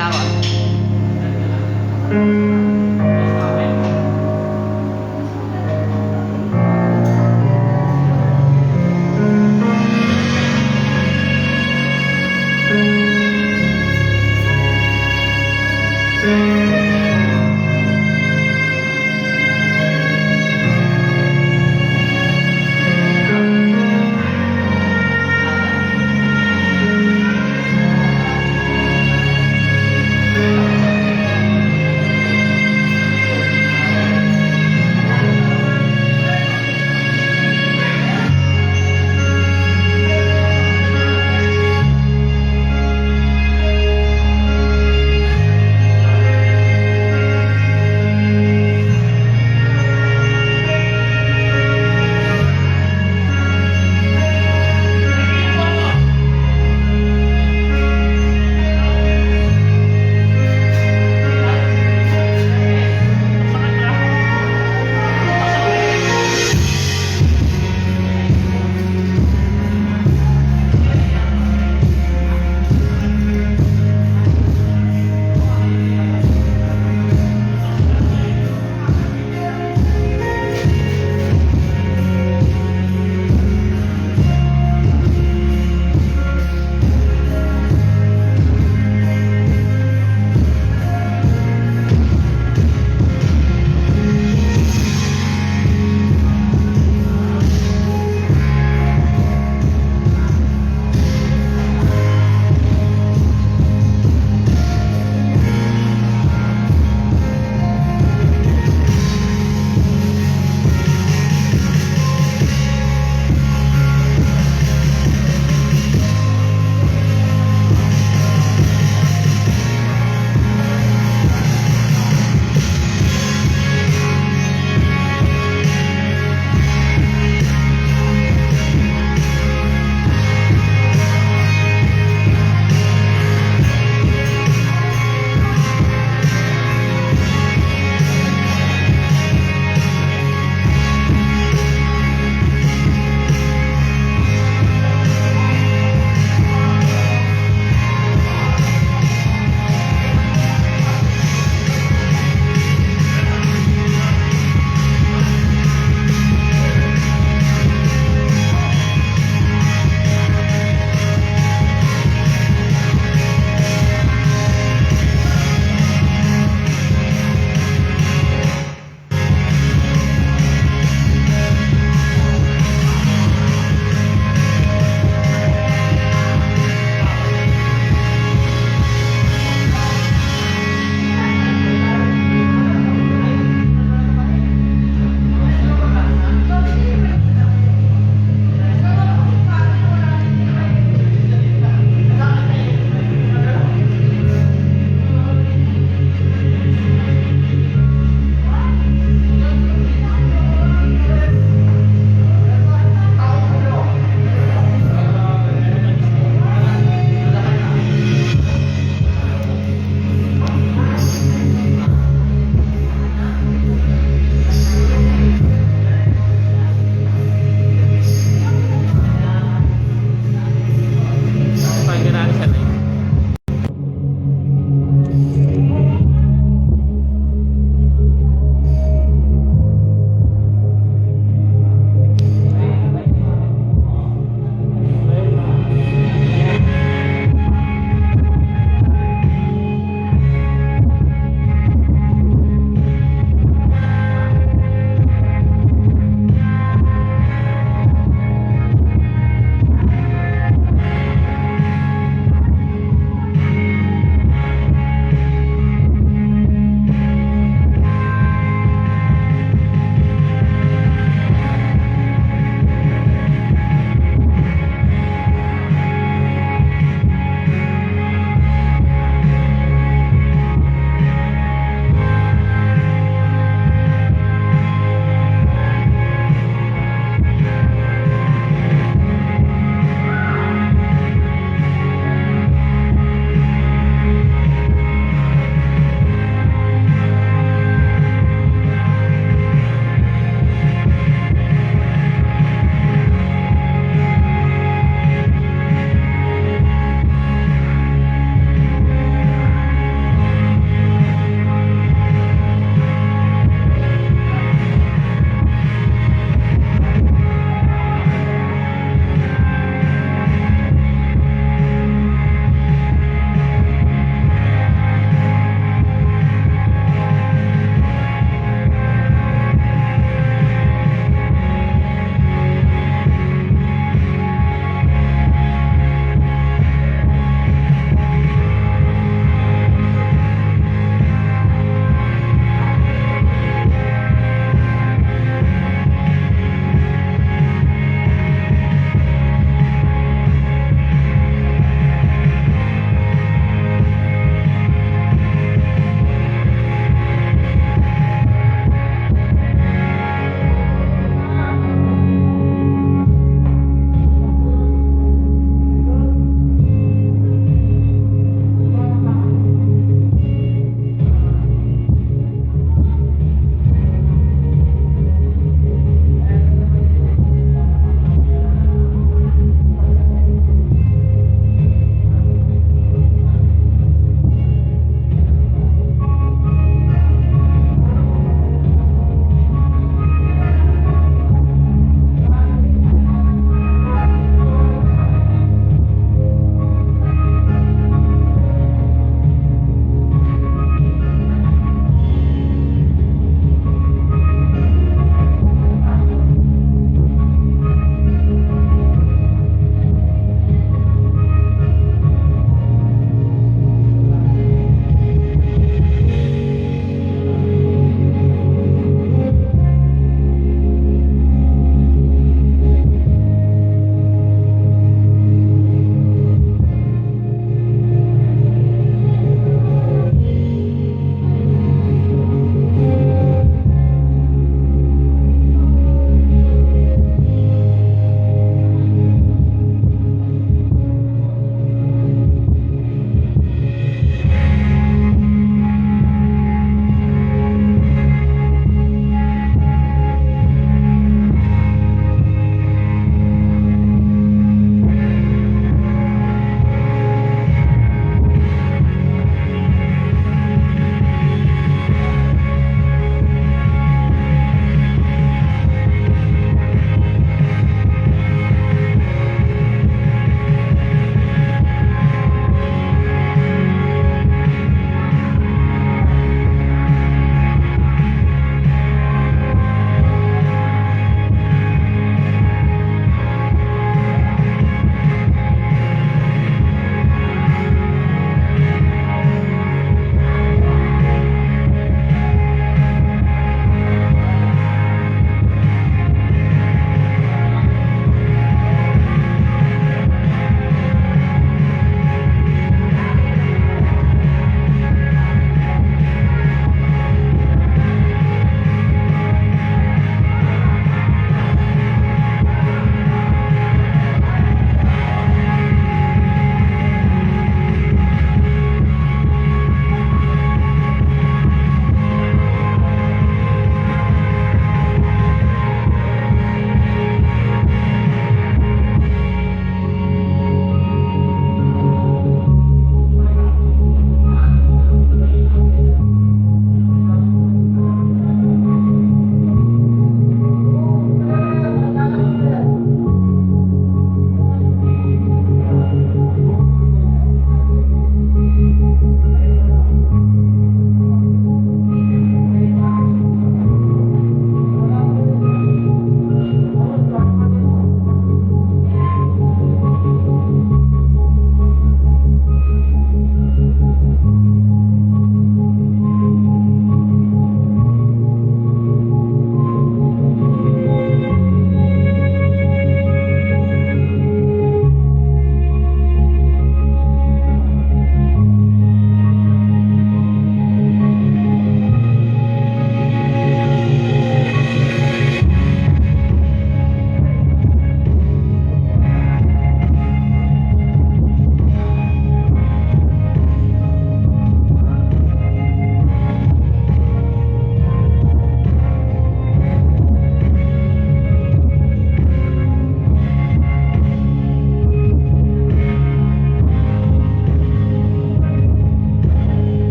ako.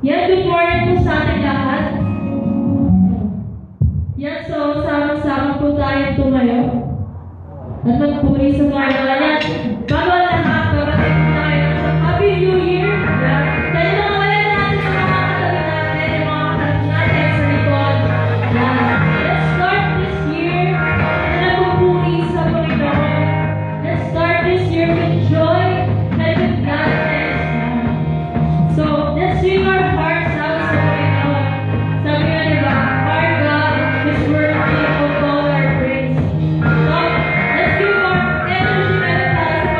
Yan, good morning po sa ating lahat. Yan, so sama-sama po tayo tumayo. At magpuri sa Panginoon. Yan, bago ang lahat, babatid po tayo sa Happy New Year. Yan, kaya mga wala natin sa mga katabi natin, yung mga katabi natin sa likod. Yan, let's start this year na nagpupuri sa Panginoon. Let's start this year with joy and with gladness. So, let's sing our hearts out sa Panginoon. Sabi nga diba, our God is worthy of all our praise. So, let's give our energy and time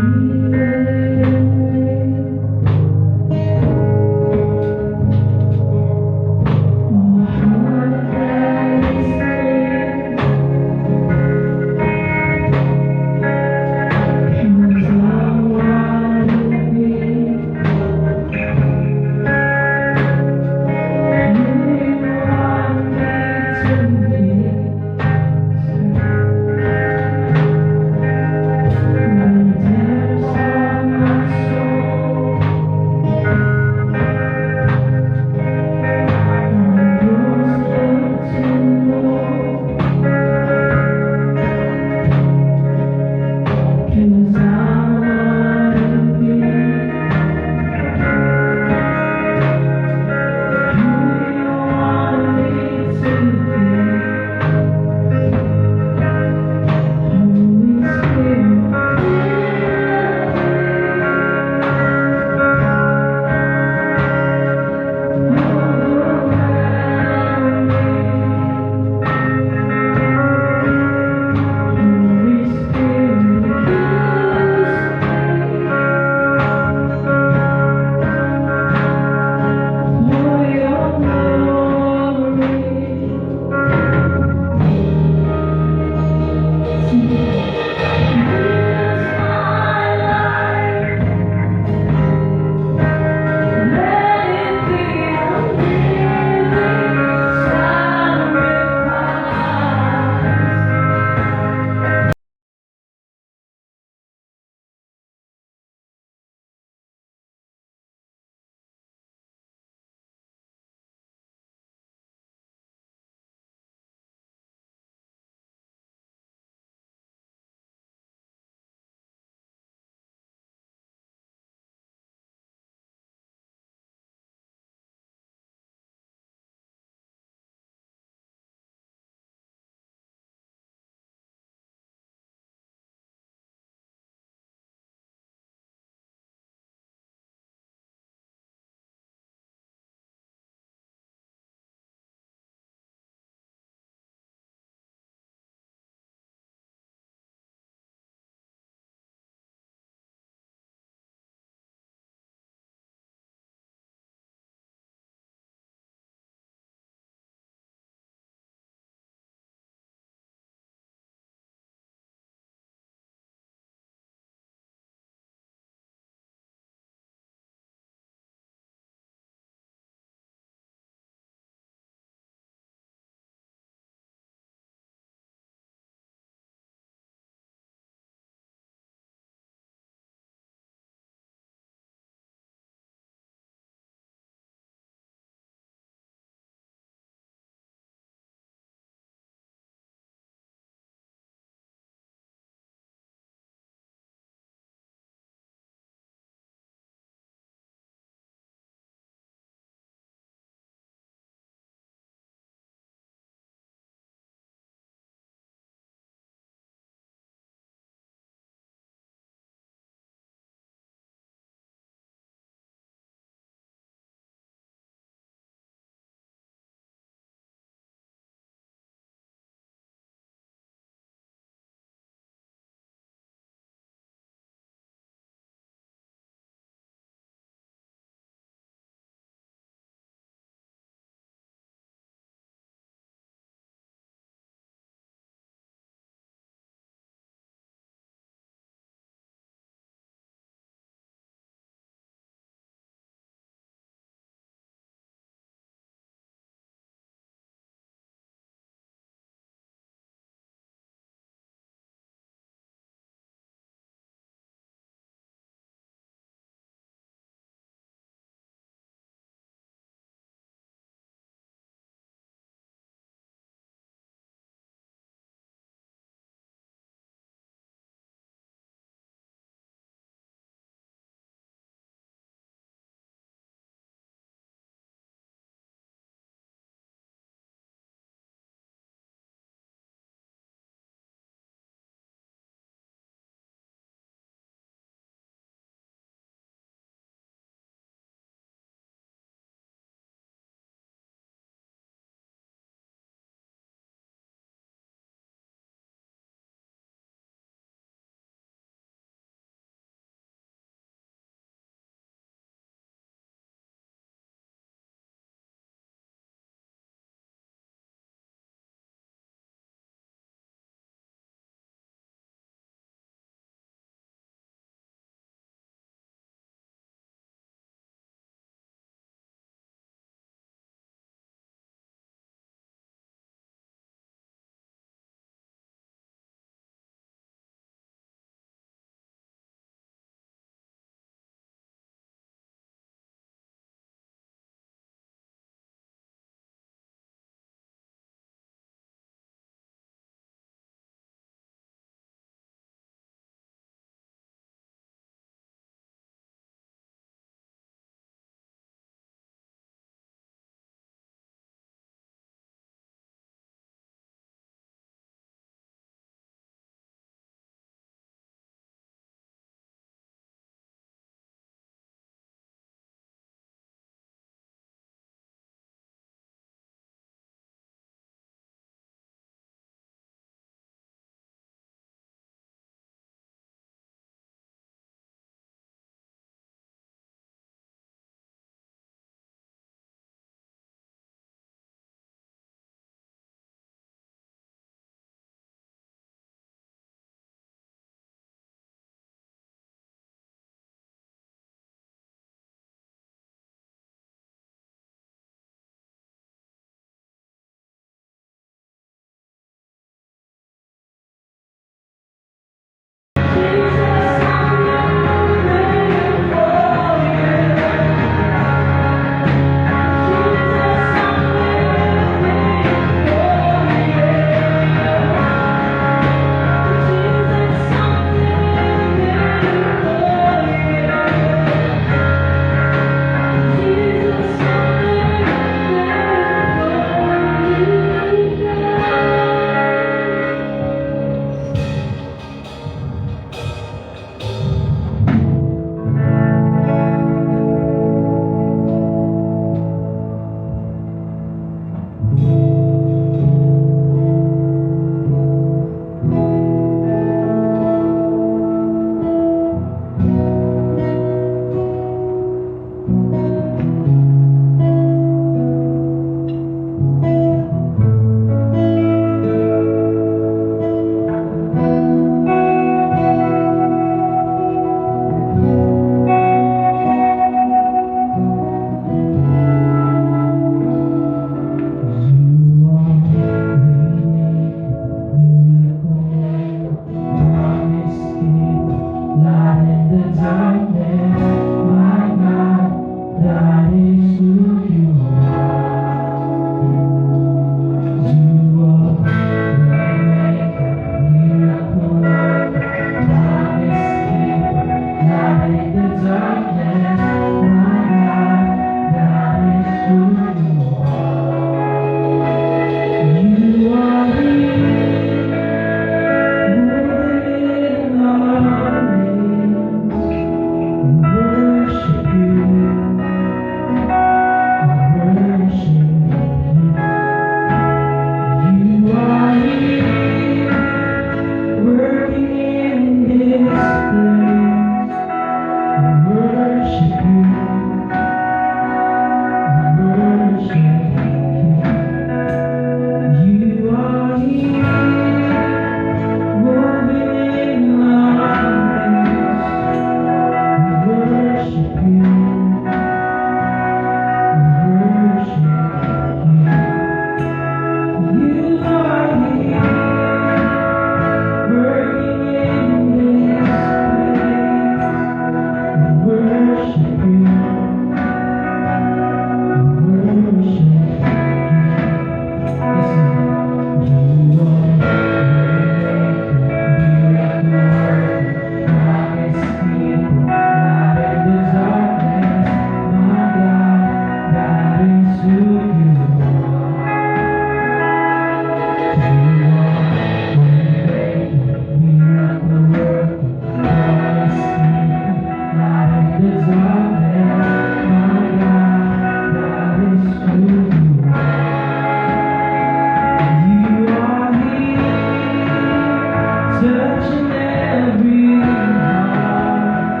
touching every heart.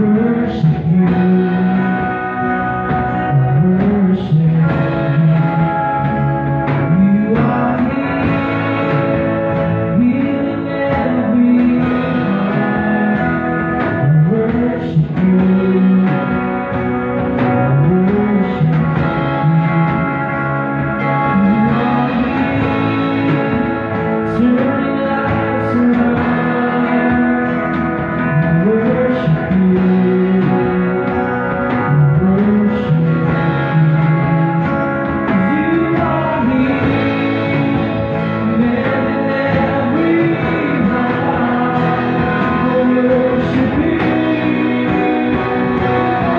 Worship you. Worship you. You are here, healing every heart. Worship you. Worship you. Turning lives around, worship you, worship you. You are here, mending every heart. Worship you,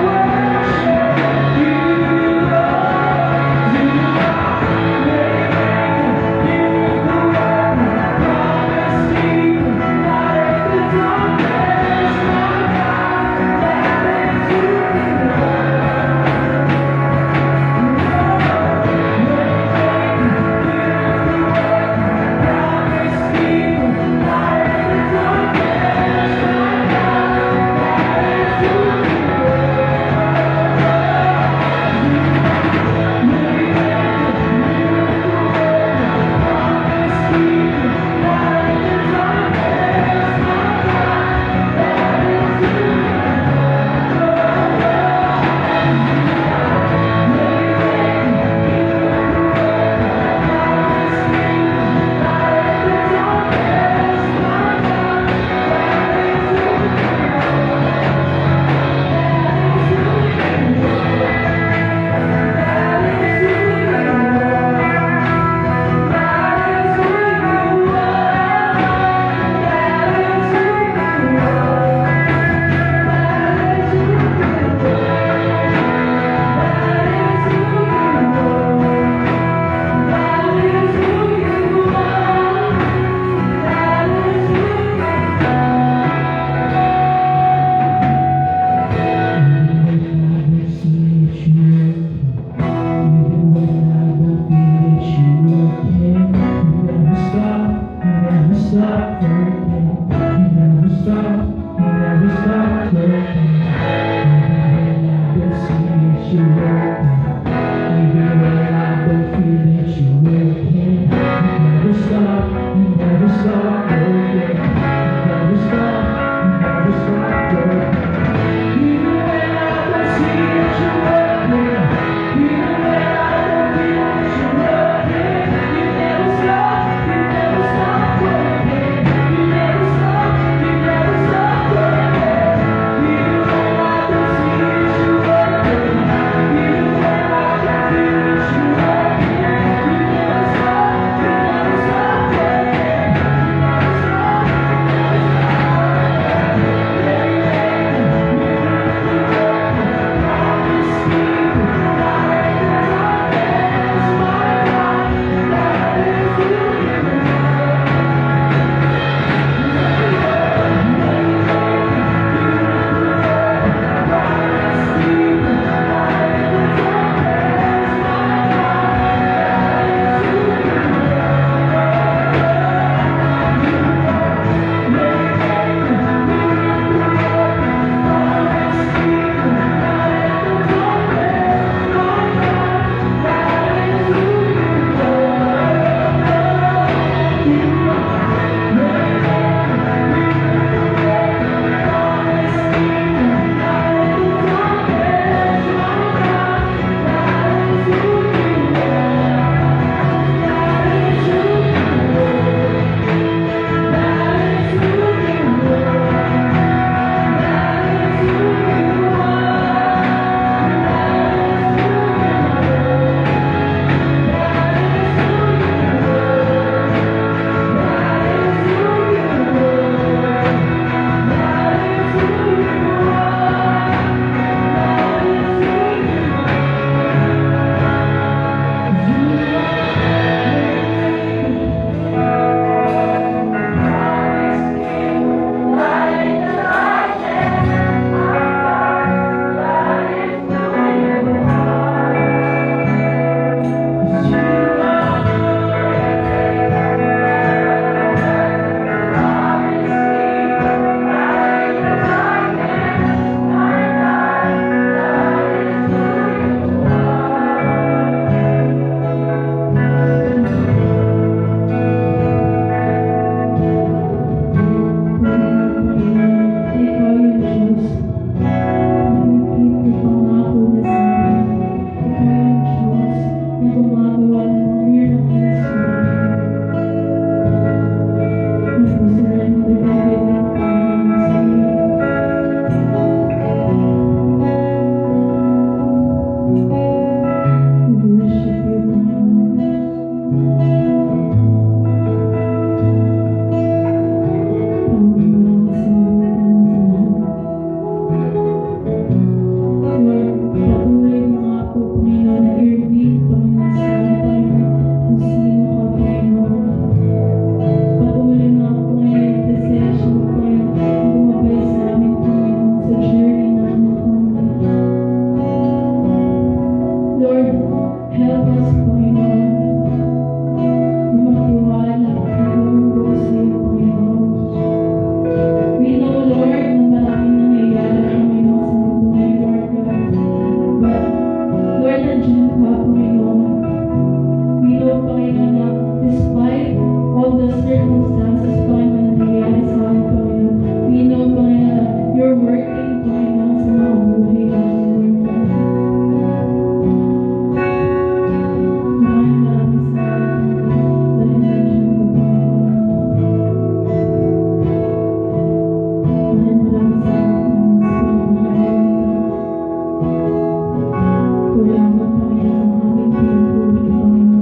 worship you, surrender everything, we worship you, Lord, patuloy mo nga po, Panginoon, na i-reveal, Panginoon, sa amin, Panginoon, kung sino ka, Panginoon. Patuloy nga po ngayon ang desisyon mo, Panginoon, na gumabay sa amin, Panginoon, sa journey namin, Panginoon. Lord, help us, Panginoon, na magtiwala at lumubog sa iyo, Panginoon. We know, Lord, na maraming nangyayari, Panginoon, sa mundo ngayon, Lord God. But, Lord, nandiyan ka, Panginoon. We know, Panginoon, na despite all the circumstances, Panginoon, na nangyayari sa amin, Panginoon, we know, Panginoon, na you're working, Panginoon, sa mga buhay namin, Lord God. Maraming salamat, Panginoon, dahil nandiyan ka, Panginoon. Maraming salamat, Panginoon, sa pagmamahal. Ikaw lamang, Panginoon, ang aming pinupuri, Panginoon. Ang pagpapasalamat, Lord, ang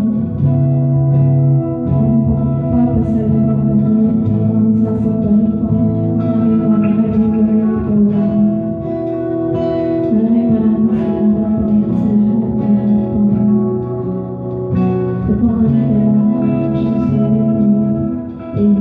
sasabahin, Panginoon, ang aming mamahalin, Lord, ikaw lamang. Maraming salamat, Panginoon, sa lahat ng iyong Panginoon. Sa pangalan ng Jesus, Amen.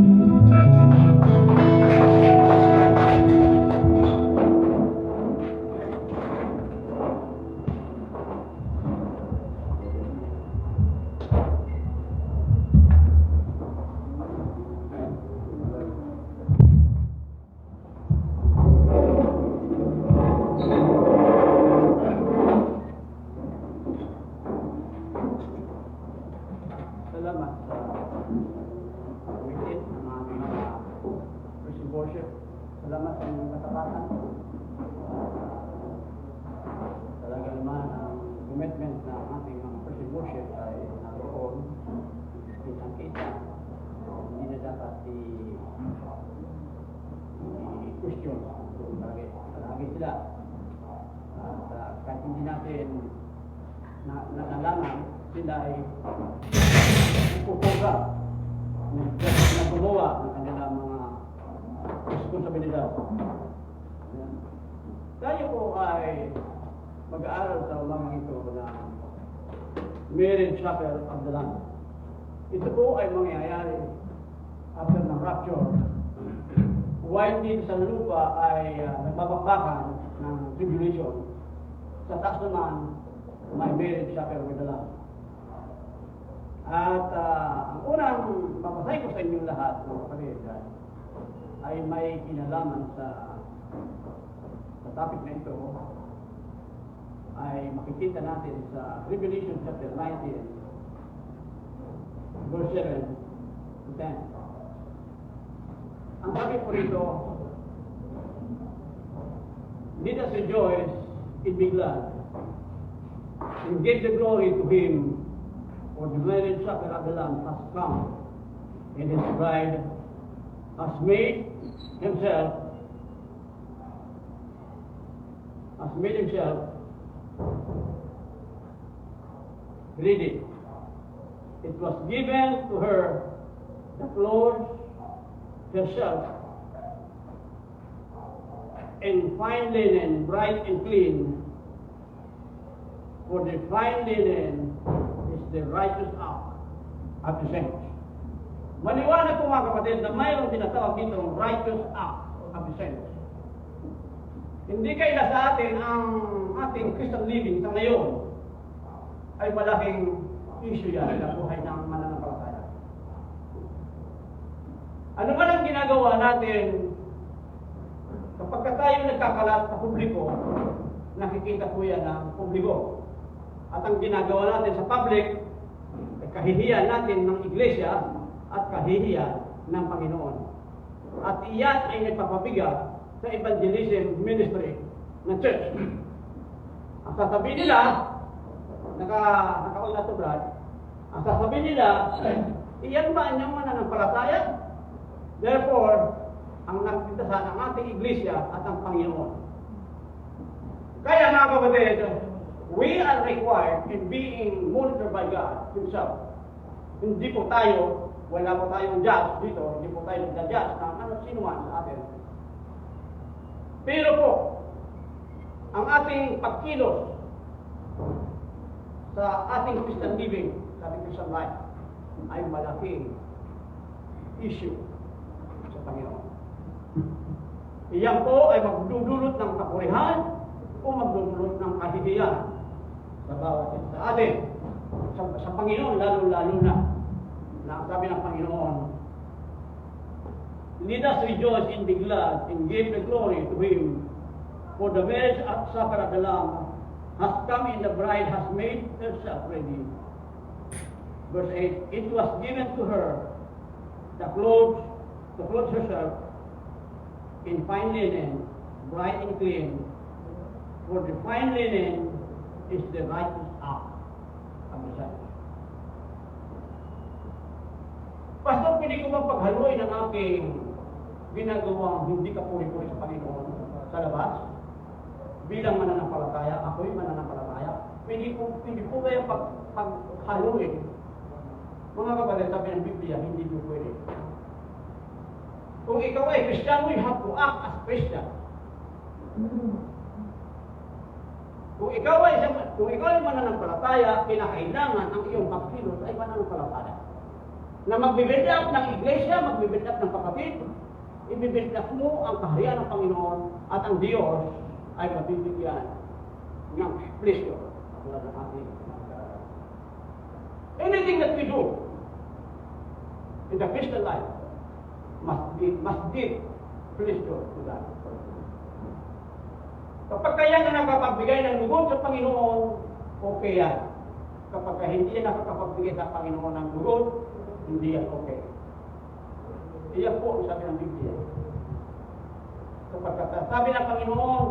Salamat sa weekend ng aming worship worship. Salamat sa inyong katapatan. Talaga naman ang commitment na ating mga worship worship ay naroon kitang-kita. Hindi na dapat i-question kung palagi sila. At kahit hindi natin nalaman, sila ay nagpupuga, naggumawa ng kanilang mga responsibilidad. Tayo po ay mag-aaral sa umagang ito ng Marriage Chapel of the Lamb. Ito po ay mangyayari after ng rapture. While dito sa lupa ay nagbabakbakan ng tribulation, sa taas naman may marriage chapel with the Lamb. At ang unang mapasay ko sa inyong lahat, mga kapatid, ay may kinalaman sa topic na ito, ay makikita natin sa Revelation chapter 19, verse 7 to 10. Ang sabi po rito, let us rejoice and be glad, and give the glory to Him, for the marriage supper of the Lamb has come, and His bride has made Himself ready. It was given to her the clothes herself, and fine linen, bright and clean. For the fine linen is the righteous act of the saints. Maliwanag po mga kapatid na mayroong tinatawag dito ang righteous act of the saints. Hindi kaila sa atin ang ating Christian living sa ngayon ay malaking issue yan sa buhay ng mananampalataya. Ano man ang ginagawa natin kapag tayo nagkakalat sa publiko, nakikita po yan ng publiko. At ang ginagawa natin sa public, kahihiyan natin ng iglesia at kahihiyan ng Panginoon. At iyan ay nagpapabigat sa evangelism ministry ng church. Ang sasabihin nila, naka-all na to Brad, ang sasabihin nila, iyan ba ang mananampalataya? Therefore, ang nagpintasan ang ating iglesia at ang Panginoon. Kaya mga kapatid, we are required in being monitored by God Himself. Hindi po tayo, wala po tayong judge dito, hindi po tayo nagja-judge ng ano sino man sa atin. Pero po, ang ating pagkilos sa ating Christian living, sa ating Christian life, ay malaking issue sa Panginoon. Iyan po ay magdudulot ng kapurihan o magdudulot ng kahihiyan sa bawat isa sa atin. Sa Panginoon, lalo-lalo na ang sabi ng Panginoon, let us rejoice and be glad and give the glory to Him, for the marriage supper of the Lamb has come and the bride has made herself ready. Verse 8, it was given to her to clothe herself in fine linen, bright and clean, for the fine linen is the righteous act of the saints. Pastor, pwede ko bang paghaluin ang aking ginagawang hindi kapuri-puri sa Panginoon sa labas? Bilang mananampalataya, ako'y mananampalataya. Pwede po ba yung paghaluin? Mga kapatid, sabi ng Biblia, hindi po pwede. Kung ikaw ay Kristiyano, you have to act as Christian. Kung ikaw ay mananampalataya, kinakailangan ang iyong pagkilos ay mananampalataya. Na magbibuild up ng iglesia, magbibuild up ng kapatid, ibibuild up mo ang kaharian ng Panginoon at ang Diyos ay mabibigyan ng pleasure. Anything that we do in the Christian life must give pleasure to God. Kapag kaya na nakapagbigay ng lugod sa Panginoon, okay yan. Kapag hindi na nakakapagbigay sa Panginoon ng lugod, hindi yan okay. Iyan po ang sabi ng Biblia. Kapag sabi ng Panginoon,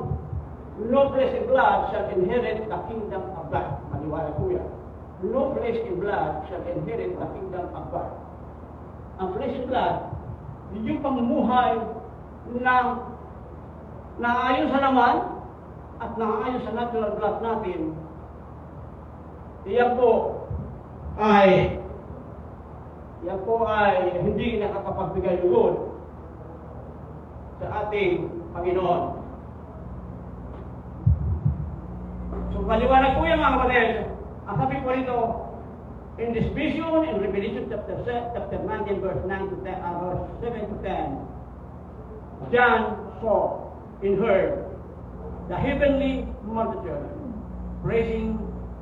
no flesh and blood shall inherit the kingdom of God. Maniwala po yan. No flesh and blood shall inherit the kingdom of God. Ang flesh and blood, yung pamumuhay ng naayon sa laman at naayon sa natural blood natin, iyan po ay hindi nakakapagbigay lugod sa ating Panginoon. So, maliwanag po yan mga kapatid. Ang sabi ko rito, in this vision, in Revelation chapter 19, verse 9 to 10, verse 7 to 10, John saw and heard the heavenly multitude praising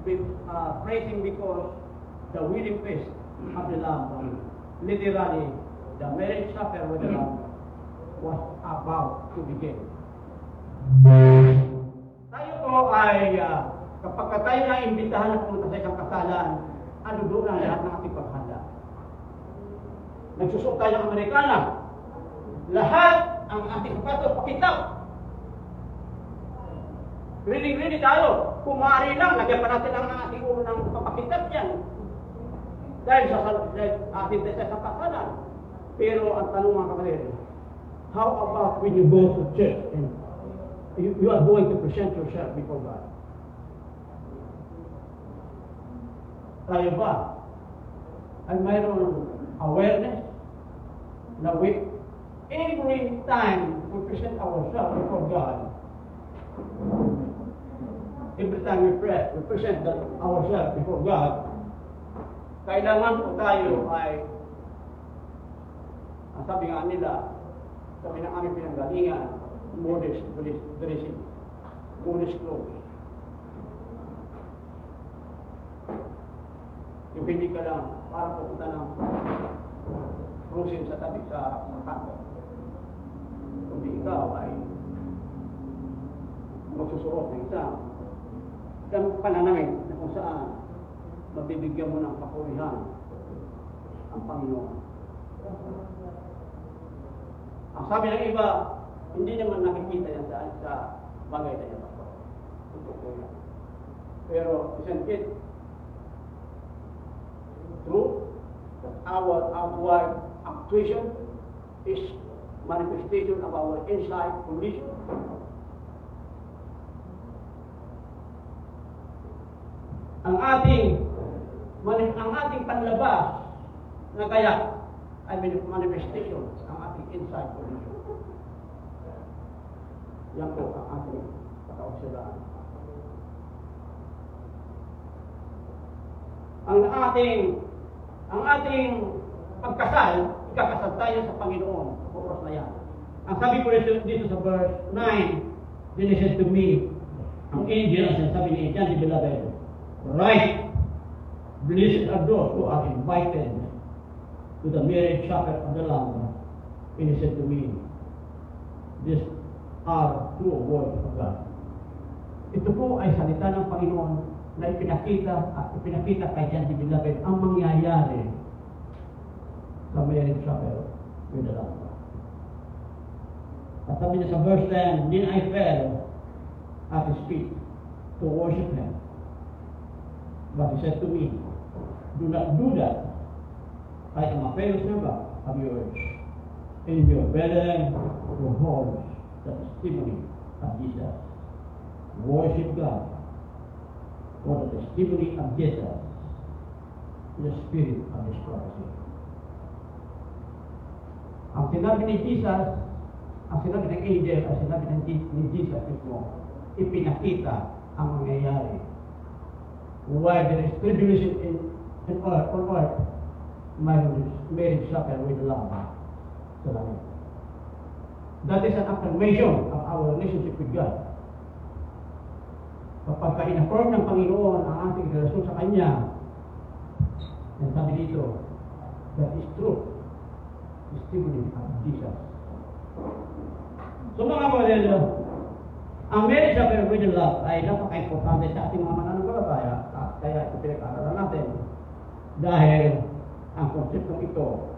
because the wedding feast of the Lamb, literally, the marriage supper with the Lamb, was about to begin. Tayo po ay, kapag tayo na imbitahan na pumunta sa isang kasalan, ano doon ang lahat ng ating paghanda? Nagsusok tayo ng Amerikana. Lahat ang ating sapatos pakitaw. Ready tayo. Kung maaari lang, lagyan pa natin ang ating ulo ng papakitap yan. Dahil sa ating sa kasalan. Pero ang tanong mga kapatid, how about when you go to church and you are going to present yourself before God? Tayo ba ay mayroon awareness na every time we present ourselves before God, every time we present ourselves before God, kailangan po tayo ay, ang sabi nga nila, sabi ng aming pinanggalingan, modest dressing, modest clothes. Yung hindi ka lang para pupunta ng cruising sa tabi sa kanto. Kundi ikaw ay magsusuot ng isang pananamit na kung saan mabibigyan mo ng kapurihan ang Panginoon. Ang sabi ng iba, hindi naman nakikita yan sa bagay na yan. Ito po yan. Pero isn't it true that our outward actuation is manifestation of our inside condition. Ang ating panlabas na kaya ay manifestation ng ating inside condition. Yan po ang ating pagkaobserbahan. Ang ating pagkasal, ikakasal tayo sa Panginoon sa oras na yan. Ang sabi ko dito sa verse 9, then he said to me, ang angel, ang sabi ni John the Beloved, right, blessed are those who are invited to the marriage supper of the Lamb. And he said to me, these are true words of God. Ito po ay salita ng Panginoon na ipinakita kay John the Beloved ang mangyayari sa marriage supper with the Lamb. At sabi niya sa verse 10, then I fell at his feet to worship him. But he said to me, do not do that. I am a fellow servant of yours, and your brethren who holds the testimony of Jesus. Worship God, for the testimony of Jesus is the spirit of this prophecy. Ang sinabi ni Jesus, ang sinabi ng angel, ang sinabi ni Jesus ito, ipinakita ang mangyayari. While there is tribulation on earth, marriage supper with the Lamb sa langit. That is an affirmation of our relationship with God. Kapag in-affirm ng Panginoon ang ating relasyon sa Kanya, and sabi dito, that is true. Testimony of Jesus. So mga modelo, ang marriage supper with the Lamb ay napaka-importante sa ating mga mananampalataya. Kaya ito pinag-aaralan natin. Dahil ang konseptong ito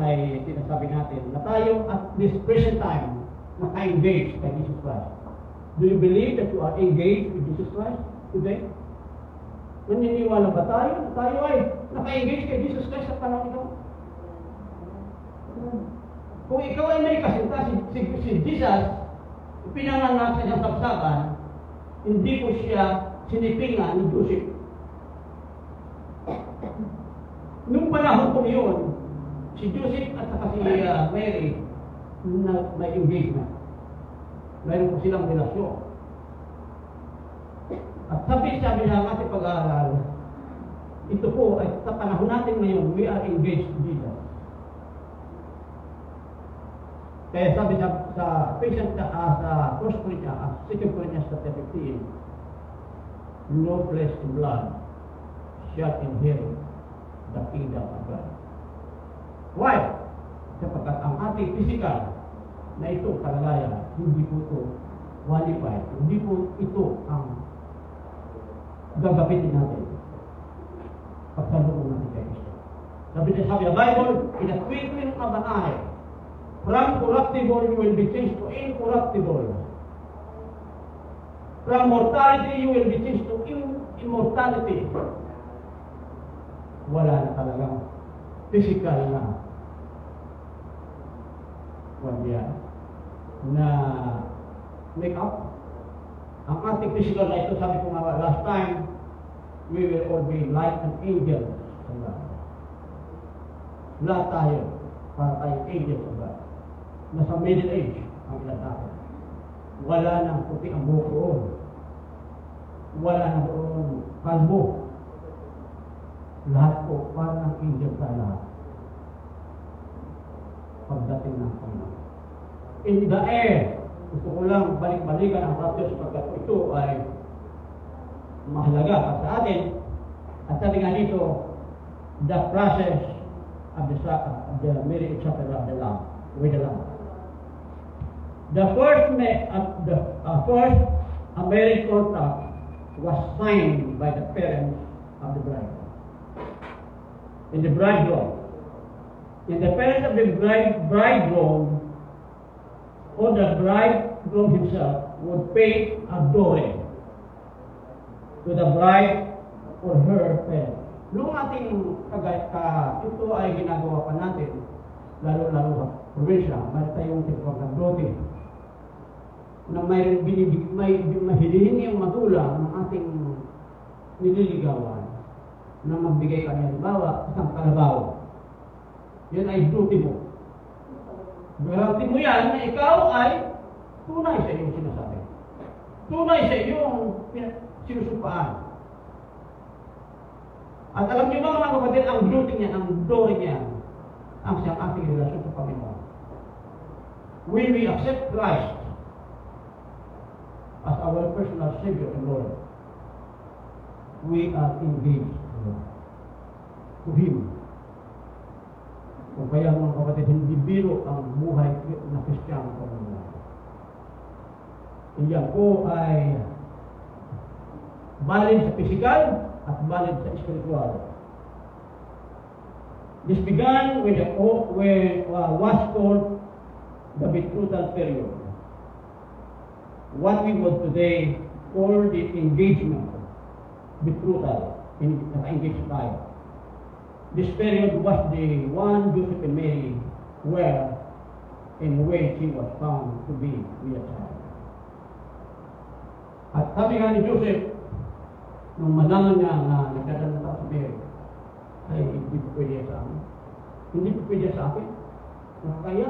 ay sinasabi natin na tayo at this present time naka-engage kay Jesus Christ. Do you believe that you are engaged with Jesus Christ today? Naniniwala ba tayo? Tayo ay naka-engage kay Jesus Christ sa panahon ito? Kung ikaw ay may kasinta, si Jesus, pinanganak sa isang sabsakan, hindi po siya sinipingan ni Joseph. Nung panahon po yun, si Joseph at saka si Mary na may engagement. Mayroon po silang relasyon. At sabi ng ating pag-aaral, ito po ay sa panahon natin ngayon, we are engaged to Jesus. Kaya sabi sa Ephesians, sa 1 Corinthians, 2 Corinthians 15, no flesh and blood shall inherit the kingdom of God. Why? Sapagkat ang ating physical na ito kalagayan, hindi po ito qualified, hindi po ito ang gagapitin natin pagsalubong natin kay Kristo. Sabi ng Bible, in a twinkling of an eye, from corruptible you will be changed to incorruptible. From mortality you will be changed to immortality. Wala na talagang physical na na make-up. Ang ating physical na ito, sabi ko nga last time, we will all be like an angel. Lahat tayo, para tayong angel of God. Nasa middle age ang ilan natin. Wala nang puti ang buhok roon. Wala nang roon kalbo. Lahat po, parang angel tayo lahat. Pagdating ng Panginoon. In the air, gusto ko lang balik-balikan ang rapture sapagkat ito ay mahalaga para sa atin. At sabi nga dito, the process of the marriage supper of the Lamb, with the Lamb. The first marriage contract was signed by the parents of the bride and the bridegroom. And the parents of the bridegroom or the bridegroom himself would pay a dowry to the bride or her parents. Noong ating ito ay ginagawa pa natin lalo-lalo sa probinsya, may tayong tinatawag na dote na may mahilihin yung magulang ng ating nililigawan na magbigay kanya halimbawa isang kalabaw. Yan ay duty mo. Garanti mo yan na ikaw ay tunay sa iyong sinasabi. Tunay sa iyong sinusupaan. At alam niyo mga kapatid, ang duty niya, ang dory niya, ang siyang ating relasyon sa Panginoon. When we accept Christ as our personal Savior and Lord, we are engaged to Him. Kung kaya mga kapatid, hindi biro ang buhay na Kristiyano sa mundo. Iyan po ay valid sa physical at valid sa spiritual. This began when was called the betrothal period. What we would today call the engagement, betrothal, engaged tayo. This period was the one Joseph and Mary were in which he was found to be with a child. At sabi nga ni Joseph, nung malaman niya na nagdadala sa Mary, ay hindi po pwede sa amin. Hindi po pwede sa akin. Kaya,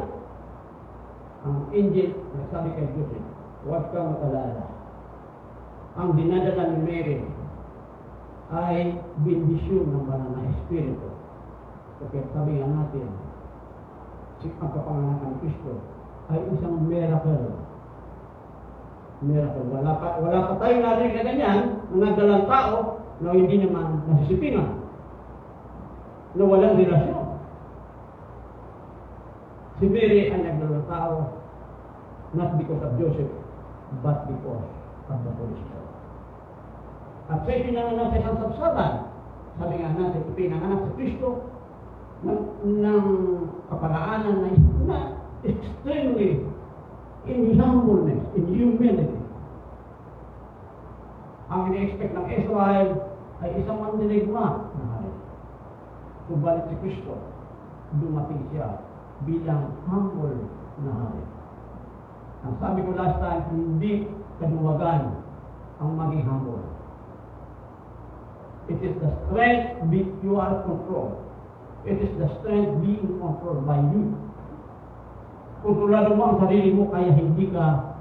ang angel, nagsabi kay Joseph, huwag kang matalala. Ang dinadala ni Mary ay bendisyon ng banal na Espiritu. Kaya sabi nga natin, ang kapanganak ng Kristo ay isang miracle. Miracle. Wala pa tayo narinig na ganyan, ng nagdalang tao na hindi naman nasisipingan, na walang relasyon. Si Mary ay nagdalang tao, not because of Joseph, but because of the Holy Spirit. At sa ipinanganak sa isang sabsaban, sabi nga natin, ipinanganak sa Kristo ng kaparaanan na extremely in humbleness, in humility. Ang ina-expect ng Israel ay isang mandirigma na hari. Subalit si Kristo, dumating siya bilang humble na hari. Ang sabi ko last time, hindi kaduwagan ang maging humble. It is the strength you are controlled. It is the strength being controlled by you. Kontrolado mo ang sarili mo kaya hindi ka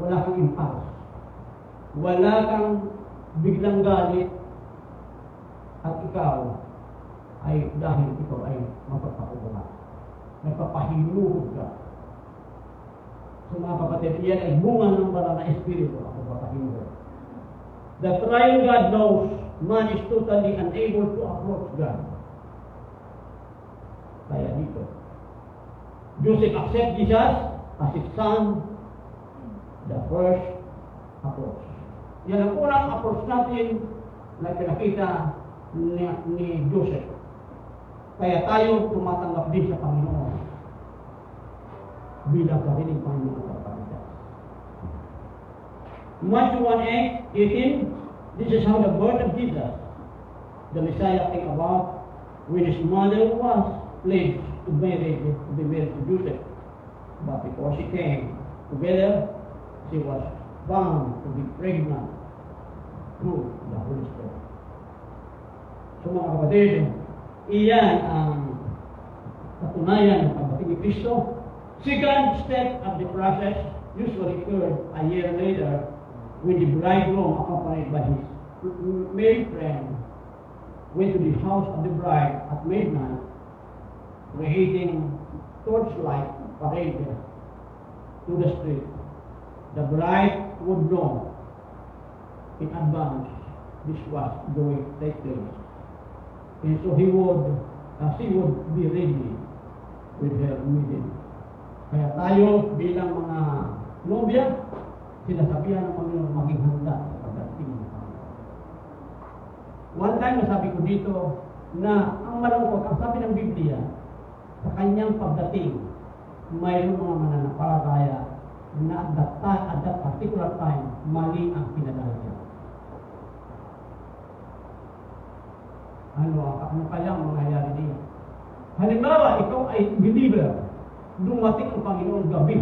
wala kang impulse. Wala kang biglang galit at ikaw ay dahil ikaw ay mapagpakubuhat. Nagpapahinuhod ka. So mga kapatid, iyan ay bunga ng banal na Espiritu ang pagpapahinuhod. The triune God knows man is totally unable to approach God. Kaya dito, Joseph accept Jesus as his son, the first approach. Yan ang unang approach natin na pinakita ni Joseph. Kaya tayo tumatanggap din sa Panginoon bilang sariling Panginoon sa Panginoon. Matthew 1:18, this is how the birth of Jesus, the Messiah, came about when his mother was pledged to be married to Joseph. But before she came together, she was found to be pregnant through the Holy Spirit. So mga kapatid, iyan ang katunayan ng pagdating ni Kristo. Second step of the process usually occurred a year later when the bridegroom, accompanied by his male friend, went to the house of the bride at midnight, creating torchlight parade to the street. The bride would know in advance this was going to take place. And so she would be ready with her meeting. Kaya tayo bilang mga nobya, sinasabihan ng Panginoon maging handa sa pagdating ng Panginoon. One time nasabi ko dito na ang malungkot, ang sabi ng Biblia, sa kanyang pagdating, mayroong mga mananampalataya na at that particular time, mali ang pinadala niya. Ano kaya ang mangyayari niya? Halimbawa, ikaw ay believer, dumating ang Panginoon gabi,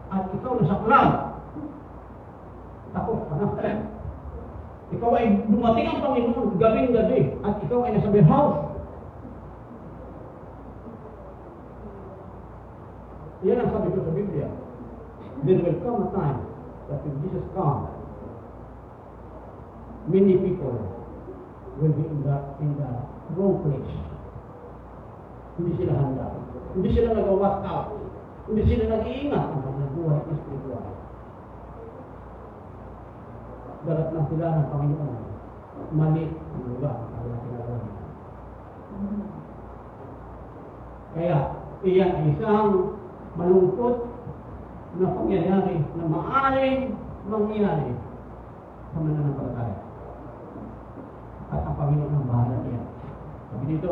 at ikaw nasa club, takot ka na. Ikaw ay dumating ang Panginoon gabing-gabi, at ikaw ay nasa beer house. Yan ang sabi ko sa Biblia. There will come a time that when Jesus comes, many people will be in the wrong place. Hindi sila handa. Hindi sila nag-watch out. Hindi sila nag-iingat ang kanilang buhay espiritual. Darat na sila ng Panginoon. Mali ang lugar ang kanilang ginagawa nila. Kaya, iyan ay isang malungkot na pangyayari na maaaring mangyari sa mananampalataya. At ang Panginoon ang bahala niya. Sabi dito,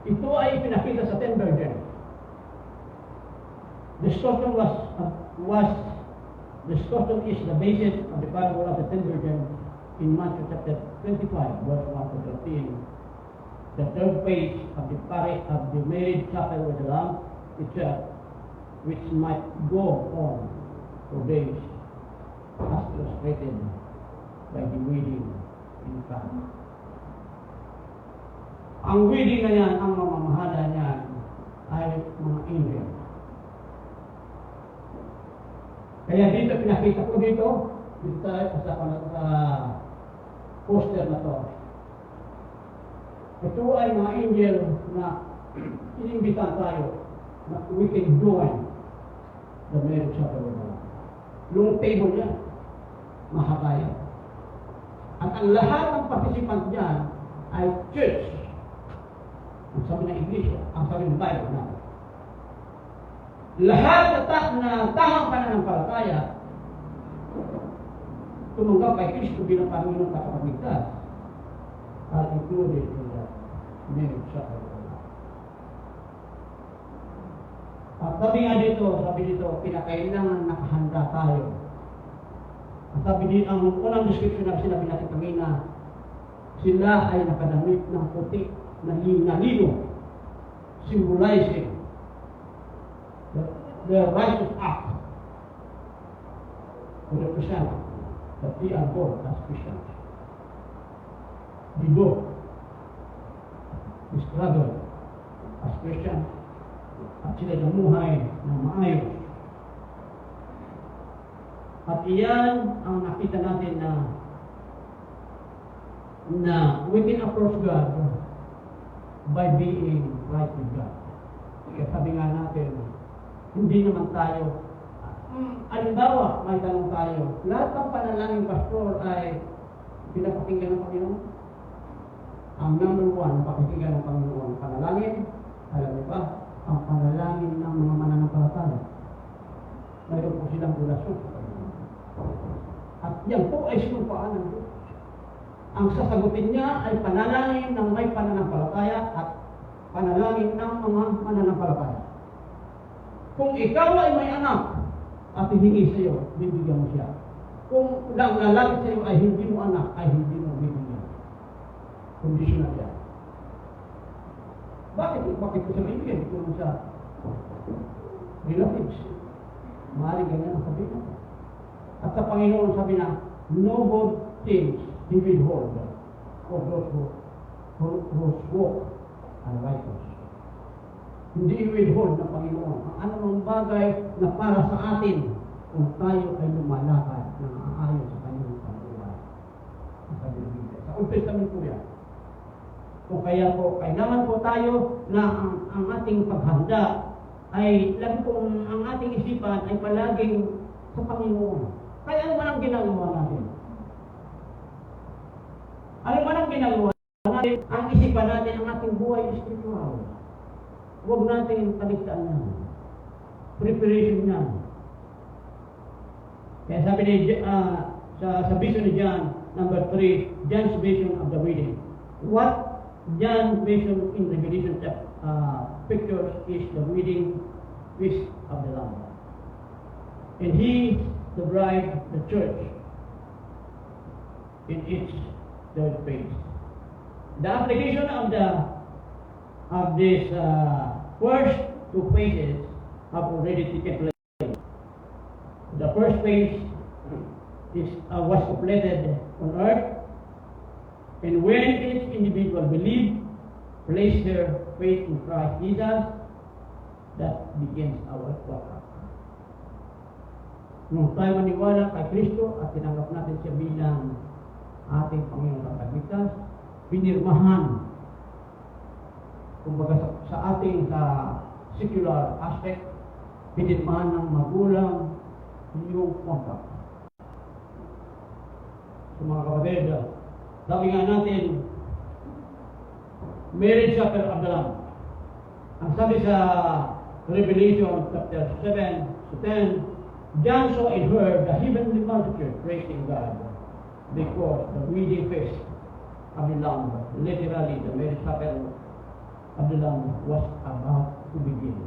ito ay pinakita sa 10 virgin. The scorpion the scorpion is the basis of the parable of the 10 virgin in Matthew chapter 25, verse 1 to 13. The third page of the marriage chapel with the Lamb itself, which might go on for days, as illustrated by the wedding in Cana. Ang wedding na yan, ang mamamahala niyan ay mga angel. Kaya dito, pinakita ko dito tayo sa poster na to. Ito ay mga angel na inimbitan tayo na we can join the marriage supper of the Lamb. Yung table niya, mahaba yan. At ang lahat ng participant niyan ay church. Ang sabi ng Iglesia, ang sabi ng Bible na. Lahat na tamang pananampalataya, tumanggap kay Kristo bilang Panginoon Tagapagligtas, are included in the marriage supper of the Lamb. At sabi dito, pinakailangan nakahanda tayo. At sabi dito, ang unang description na sinabi natin kanina, sila ay nakadamit ng puti na hinalino, symbolizing the righteous act to represent that we are born as Christians. We go, we struggle as Christians, at sila namuhay ng maayos. At iyan ang nakita natin na we can approach God by being right with God. Kaya sabi nga natin, hindi naman tayo, alimbawa, may tanong tayo, lahat ng panalangin pastor ay pinapakinggan ng Panginoon? Ang number one, pakikinggan ng Panginoon, panalangin, alam niyo ba, ang panalangin ng mga mananampalataya. Mayroon po silang relasyon sa Panginoon. At yan po ay sinumpaan ng Diyos. Ang sasagutin niya ay panalangin ng may pananampalataya at panalangin ng mga mananampalataya. Kung ikaw ay may anak at hihingi sa iyo, bibigyan mo siya. Kung lang lalapit sa iyo ay hindi mo anak, ay hindi mo bibigyan. Conditional yan. Bakit ko sa bibigyan? Kung sa relatives. Maaaring ganyan ang sabihin. At sa Panginoon sabi na, no good things He will hold of those whose walk are righteous. Hindi i-withhold ng Panginoon ang anumang bagay na para sa atin kung tayo ay lumalakad ng aayon sa kanyang pagbuhay. Sa Old Testament po yan. Kung kaya po, kailangan po tayo na ang ating paghanda ay lagi pong ang ating isipan ay palaging sa Panginoon. Kaya ano man ang ginagawa natin? Ano man ang ginagawa natin, ang isipan natin, ang ating buhay espiritual. Huwag natin kaligtaan yan. Preparation yan. Kaya sabi ni, sa vision ni John, number 3, John's vision of the wedding. What John's vision in Revelation pictures is the wedding feast of the Lamb. And he, the bride, the church, in its third phase. The application of this first two phases have already taken place. The first phase was completed on earth, and when each individual believed, placed their faith in Christ Jesus, that begins our walk. Nung tayo maniwala kay Kristo at tinanggap natin siya bilang ating Panginoon at Pagligtas, pinirmahan, kumbaga sa ating secular aspect, pinirmahan ng magulang yung contract. So mga kapatid, sabi nga natin, marriage supper of the Lamb. Ang sabi sa Revelation chapter 7 to 10, John saw and heard the heavenly multitude praising God because the wedding feast of the Lamb, literally the marriage supper of the Lamb, was about to begin.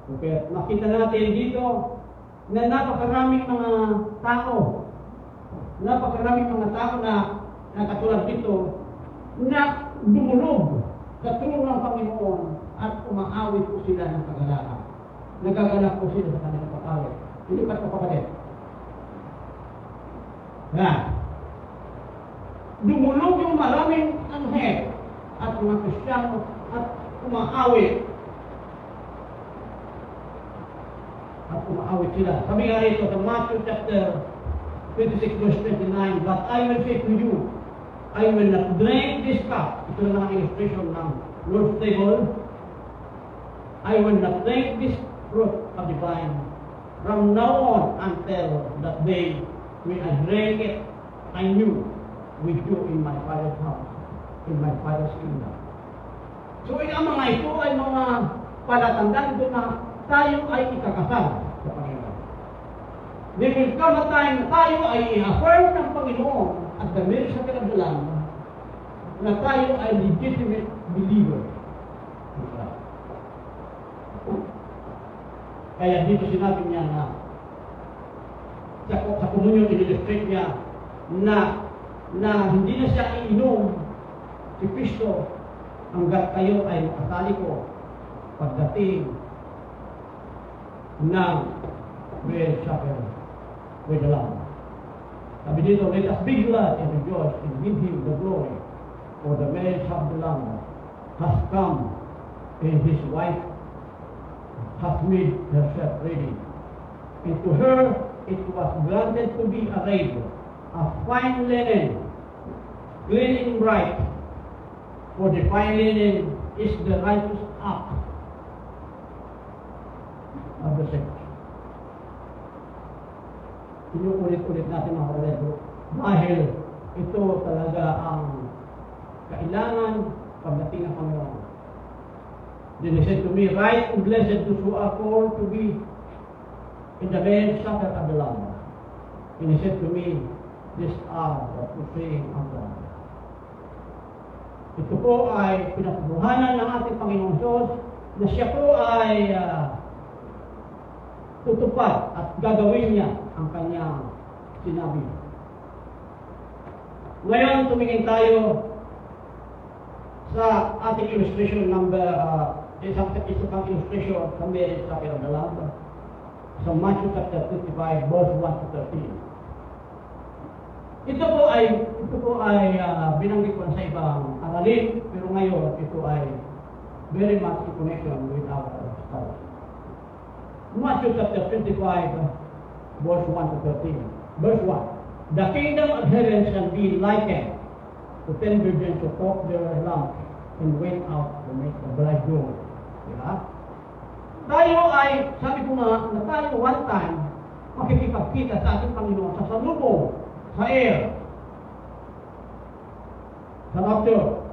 Okay, nakita natin dito na napakaraming mga tao na katulad dito na dumulog sa tulong ng Panginoon at umaawit po sila ng kagalakan. Nagagalak po sila sa kanilang pag-awit. Hindi pa ito kapatid. Dumulog yung maraming anghel at mga Kristiyano at umaawit. Sila. Sabi nga rito sa Matthew chapter 26 verse 29, but I will say to you, I will not drink this cup. Ito na ang illustration ng Lord's table. I will not drink this fruit of the vine from now on until that day when I drink it anew with you in my Father's house, in my Father's kingdom. So ang mga ito ay mga palatandaan doon na tayo ay ikakasal sa Panginoon. There will come a time na tayo ay i-affirm ng Panginoon at the marriage supper of the Lamb na tayo ay legitimate believer. Kaya dito sinabi niya na sa komunyon in-illustrate niya na hindi na siya iinom si Kristo hanggat kayo ay makasali ko pagdating ng marriage supper with the Lamb. Sabi dito, let us be glad and rejoice and give Him the glory, for the marriage of the Lamb has come, and His wife has made herself ready. And to her it was granted to be arrayed of fine linen, clean and bright, for the fine linen is the righteous act of the saints. Inuulit-ulit natin mga kapatid dahil ito talaga ang kailangan pagdating ng Panginoon. Then he said to me, right and blessed those who are called to be in the marriage supper of the Lamb. And he said to me, these are the fulfilling of God. Ito po ay pinapubuhanan ng ating Panginoong Diyos na siya po ay tutupad at gagawin niya ang kanyang sinabi. Ngayon, tumingin tayo sa ating illustration number, isang illustration sa marriage supper of the Lamb. Sa Matthew chapter 25, verse 1 to 13. Ito po ay binanggit ko sa ibang aralin, pero ngayon ito ay very much in connection with our study. Matthew chapter 25, verse 1 to 13. Verse 1. The kingdom of heaven shall be likened to 10 virgins who took their lamps and went out to meet the bridegroom. Diba? Tayo ay, sabi ko nga, na tayo one time makikipagkita sa ating Panginoon sa salubong, sa air, sa rapture.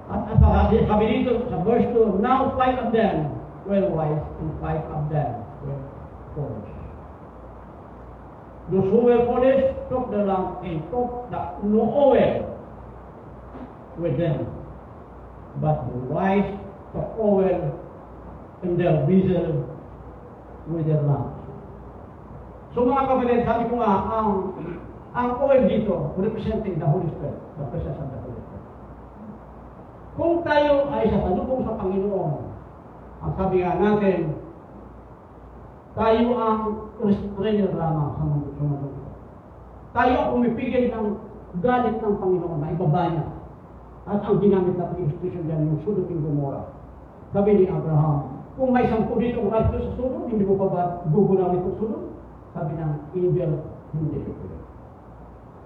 At sabi dito sa verse 2, now 5 of them were wise and 5 of them were foolish. Those who were foolish took the lamp and took no oil with them, but the wise took oil in their vessel with their lamps. So mga kapatid, sabi ko nga, Ang oil dito, representing the Holy Spirit, the presence of the Holy Spirit. Kung tayo ay sasalubong sa Panginoon, ang sabi nga natin, tayo ang restrainer lamang sa mundo. Tayo ang pumipigil ng galit ng Panginoon na ibaba niya. At ang ginamit natin institution dyan, yung Sodom and Gomorrah. Sabi ni Abraham, kung may 10 dito righteous sa Sodom, hindi mo pa ba gugunaw itong Sodom? Sabi ng angel, hindi ito.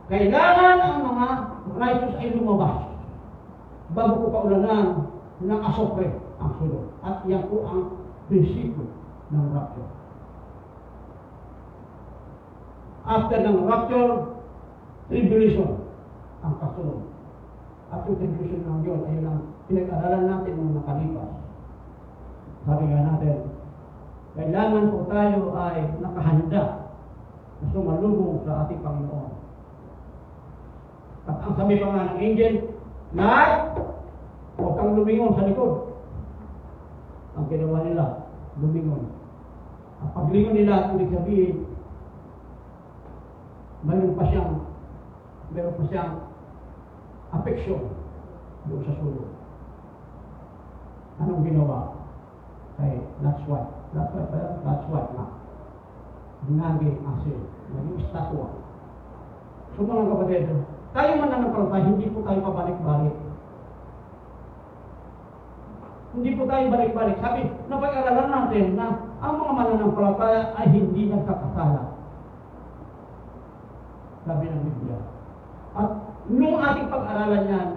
Kailangan ang mga righteous ay lumabas bago ko paulanan ng asopre ang Sodom. At yan po ang prinsipyo ng rapture. After ng rapture, tribulation ang kasunod. At yung tribulation ng yun, ayun ang pinag-aralan natin nung nakalipas. Sabi nga natin, kailangan po tayo ay nakahanda na sumalubong sa ating Panginoon. At ang sabi pa nga ng angel, na huwag kang lumingon sa likod. Ang ginawa nila, lumingon. Ang paglingon nila, ibig sabihin, mayroon pa siyang affection doon sa sulod. Anong ginawa? Kay that's white na. Naging asin, naging estatwa. So mga kapatid, tayo mananampalataya, hindi po tayo pabalik-balik. Hindi po tayo balik-balik. Sabi, napag-aralan natin na ang mga mananampalataya ay hindi nagkakasala. Sabi ng Biblia. At nung ating pag-aralan yan,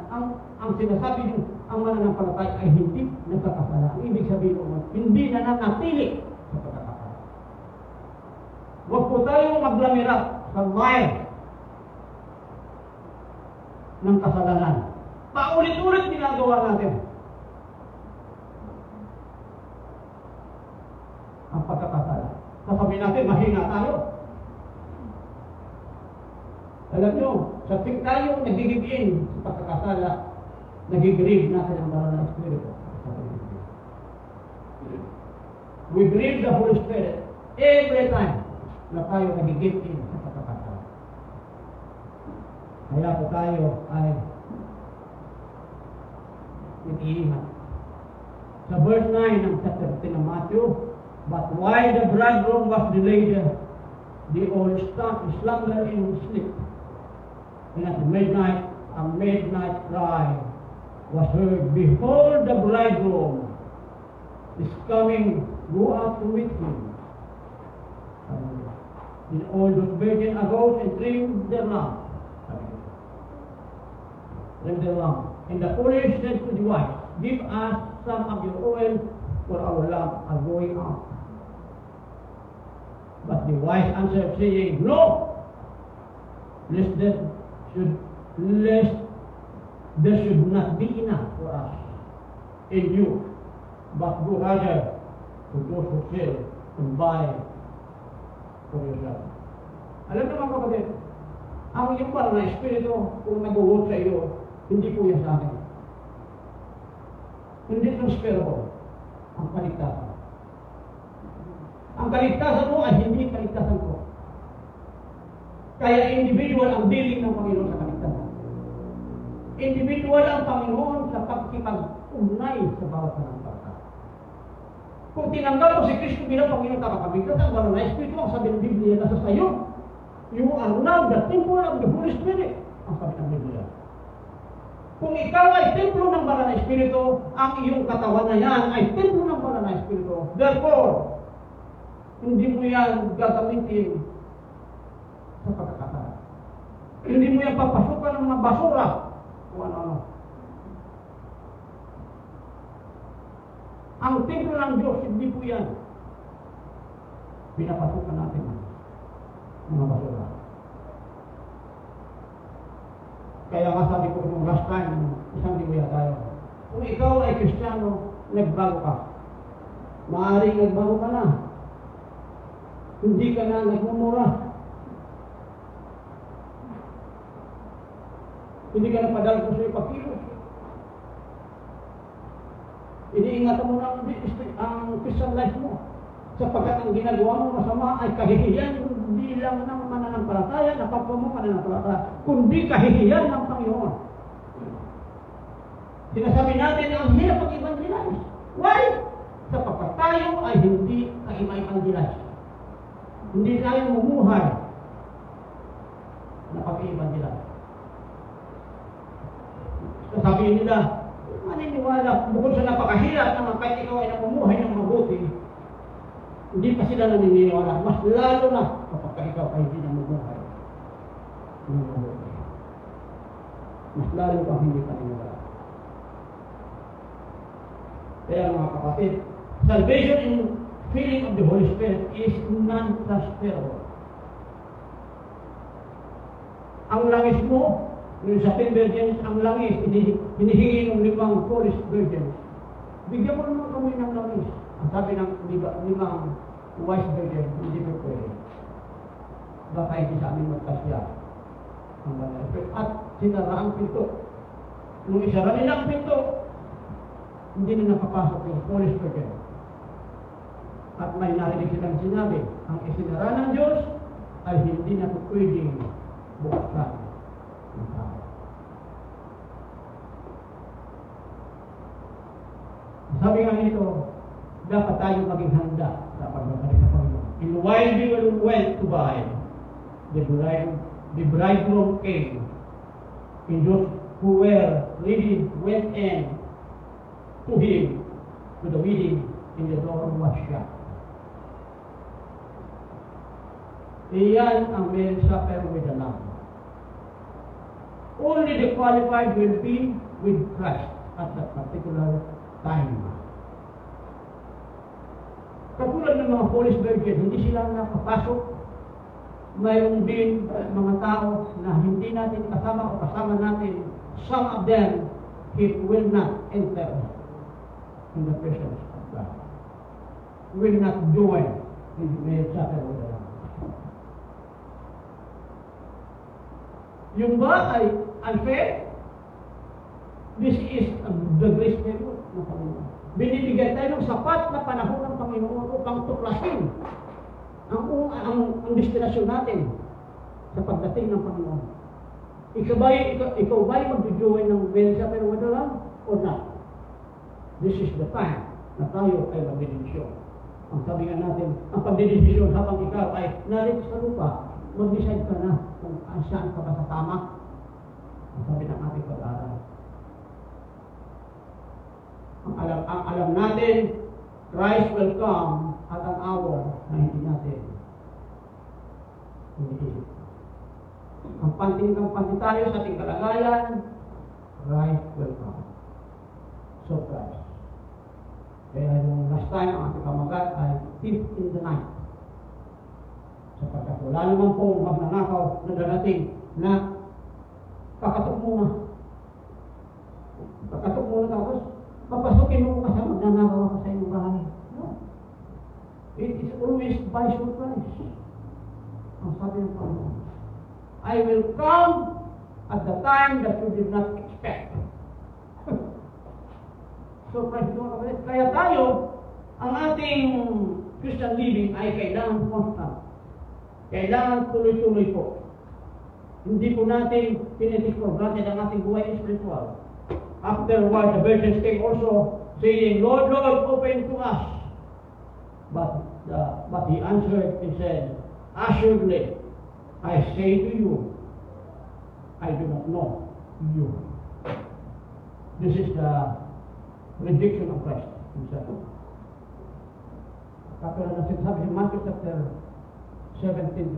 ang sinasabi ng ang mananampalataya ay hindi nagkakasala. Ang ibig sabihin mo, hindi nananatili sa pagkakasala. Huwag po tayong maglamira sa wire ng kasalanan. Paulit-ulit ginagawa natin ang pagkakasala. Sasabihin natin, mahina tayo. Alam nyo, sa ting tayo nagigibin sa pagkakasala, nagigrieve natin ang banal na Espiritu. We grieve the Holy Spirit every time na tayo nagigibin sa pagkakasala. Kaya po tayo ay nag-iingat. Sa verse 9 ng chapter 10 ng Matthew, but while the bridegroom was delayed, they all slumbered in sleep. And at midnight, a midnight cry was heard, behold, the bridegroom is coming, go out to meet him. And all those virgins arose and trimmed their lamps. And the foolish said to the wise, give us some of your oil, for our lamps are going out. But the wise answered, saying, no, lest there should not be enough for us in you, but go rather to those who sell and buy for yourself. Alam naman kapatid, ang iyong banal na Espiritu, kung nag-uwot sa iyo, hindi po yan sa akin. Hindi transferable ang kaligtasan. Ang kaligtasan mo ay hindi kaligtasan ko. Kaya individual ang dealing ng Panginoon sa kaligtasan. Individual ang Panginoon sa pagkipag-ugnay sa bawat mananampalataya. Kung tinanggal mo si Kristo bilang Panginoon kapakaligtas, ang banal na Espiritu, ang sabi ng Biblia na sa sayo, you are now the temple of the Holy Spirit, ang sabi ng Biblia. Kung ikaw ay templo ng banal na Espiritu, ang iyong katawan na yan ay templo ng banal na Espiritu. Therefore, hindi mo yan gagamitin sa pagkakasala. Hindi mo yan papasukan ng mga basura o ano-ano. Ang templo ng Diyos, hindi po yan pinapasukan natin ng mga basura. Kaya nga sabi ko nung last time, isang libuya tayo, kung ikaw ay Kristiyano, nagbago ka. Maaaring nagbago ka na. Hindi ka na nagmumura. Hindi ka na padal ko sa ipagkilos. Iniingatan mo na ang Christian life mo. sapagkat ang ginagawa mo masama ay kahihiyan hindi lang ng mananampalataya, napapwa mo mananampalataya, kundi kahihiyan ng Panginoon. Sinasabi natin ang hirap pag-evangelize. Why? Sapagkat tayo ay hindi ka-evangelize. Hindi tayo mumuhay na pag-evangelize. Sasabihin nila, maniniwala, bukod sa napakahirap naman kahit ikaw ay namumuhay ng mabuti, hindi pa sila naniniwala. Mas lalo na kapag ikaw ay hindi namumuhay ng mabuti. Mas lalo pa hindi pa naniniwala. Kaya mga kapatid, salvation in filling of the Holy Spirit is non-transferable. Ang langis mo, yung sa 10 virgins, ang langis, hinihingi ng 5 foolish virgins. Bigyan mo naman kami ng langis. Ang sabi ng 5 wise virgins, hindi pa pwede. Baka hindi sa amin magkasya ang banal. At sinara ang pinto. Nung isara nila ang pinto, hindi na nakapasok yung foolish virgin. At may narinig silang sinabi, ang isinara ng Diyos ay hindi na pwedeng buksan. Sabi nga nito, dapat tayo maging handa sa pagbabalik ng Panginoon. And while we went to buy, the bridegroom came, and those who were ready went in to him, to the wedding, and the door was shut. Iyan ang marriage supper with the Lamb. Only the qualified will be with Christ at that particular time. Katulad ng mga foolish virgin, hindi sila nakapasok. Mayroon din mga tao na hindi natin kasama o kasama natin. Some of them, he will not enter in the presence of God. Will not join in the marriage supper with the Lamb. Yung ba ay unfair? This is the grace period ng Panginoon. Binibigyan tayo ng sapat na panahon ng Panginoon upang tuklasin ang destinasyon natin sa pagdating ng Panginoon. Ikaw ba'y mag-join ng marriage supper with the Lamb or not? This is the time na tayo ay magdidesisyon. Ang sabi nga natin, ang pagdidesisyon habang ikaw ay narito sa lupa, mag-decide ka na kung saan ka ba sa tama. Ang sabi ng ating pag-aaral. Ang alam natin, Christ will come at an hour na hindi natin iniisip. Ang panting tayo sa ating kalagayan, Christ will come. So Christ. Kaya yung last time, ang ating pamagat ay 5th in the night. Sapagkat wala naman pong magnanakaw na darating na pakatok muna. Pakatok muna tapos papasukin mo kasi magnanakaw ako sa inyong bahay. No. It is always by surprise. Ang sabi ng Panginoon, I will come at the time that you did not expect. Surprise mo kapatid. Kaya tayo, ang ating Christian living ay kailangan constant. Kailangan tuloy-tuloy po. Hindi po natin pinitik for granted ang ating buhay spiritual. Afterward, the virgins came also saying, Lord, Lord, open to us. But he answered and said, assuredly, I say to you, I do not know you. This is the prediction of Christ himself. Katulad ng sinasabi sa Matthew chapter 17:1,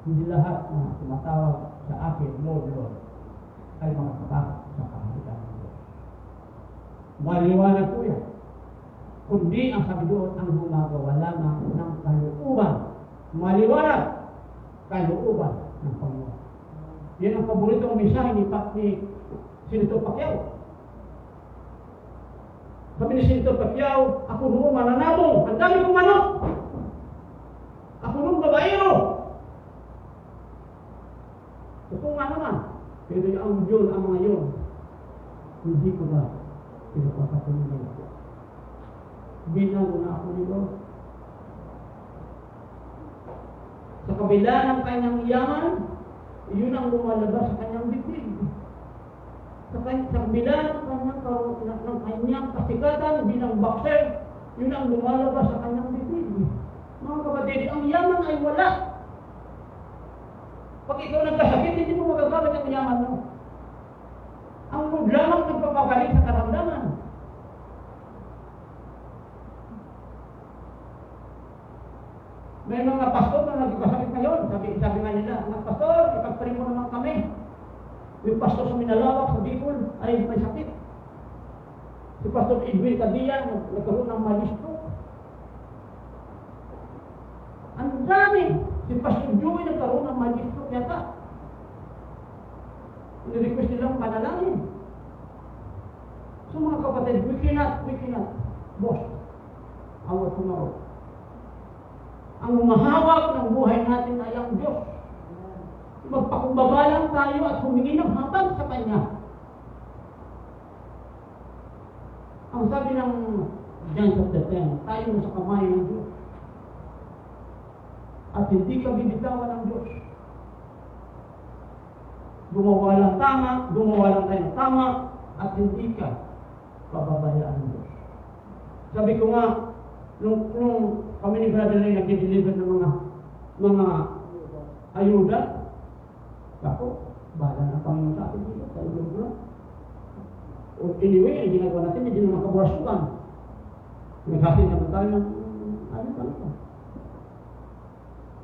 hindi lahat na tumatawag sa akin, Lord, Lord, ay mga katakot sa kaharian ng Diyos. Maliwanag po yan. Kundi ang sabi doon ang gumagawa lamang ng kalooban. Maliwanag, kalooban ng Panginoon. Yan ang paboritong mensahe ni Senator Pacquiao. Sabi ni Senator Pacquiao, ako noong mananabong, ang dami kong manok. Ako noong babaero. Ito nga naman. Pero ang yun, ang mga yun, hindi ko na pinapapatuloy ako. Binago na ako ni Lord. kabila ng kanyang yaman, yun ang lumalabas sa kanyang bibig. Sa kabila ng kanyang kasikatan bilang boxer, yun ang lumalabas sa kanyang bibig. Mga kapatid, ang yaman ay wala. Pag ikaw nagkasakit, hindi mo magagamit ang yaman mo. Ang mood lamang nagpapagaling sa karamdaman. May mga pastor na nagkasakit ngayon. Sabi nga nila, mga pastor, ipagparin mo naman kami. Yung pastor sa Minalawak, sa Bicol, ay may sakit. Si Pastor Edwin Cadian, nagkaroon ng malistok. Ang dami. Si Pastor Joey nagkaroon ng malistok yata. Nirequest nilang panalangin. So mga kapatid, we cannot, boss, our tomorrow. Ang umahawak ng buhay natin ay ang Diyos. Magpakumbaba lang tayo at humingi ng habag sa Kanya. Ang sabi ng John chapter 10, tayo sa kamay ng Diyos. At hindi ka bibitawan ng Diyos. Gumawa lang tayo ng tama, at hindi ka pababayaan ng Diyos. Sabi ko nga, nung kami ni Brother Ray nag-deliver ng mga ayuda, ako, bahala na Panginoon sa atin dito, sa ilog na. O anyway, ang ginagawa natin, hindi naman kaburasukan. Naghasin naman tayo ng ano.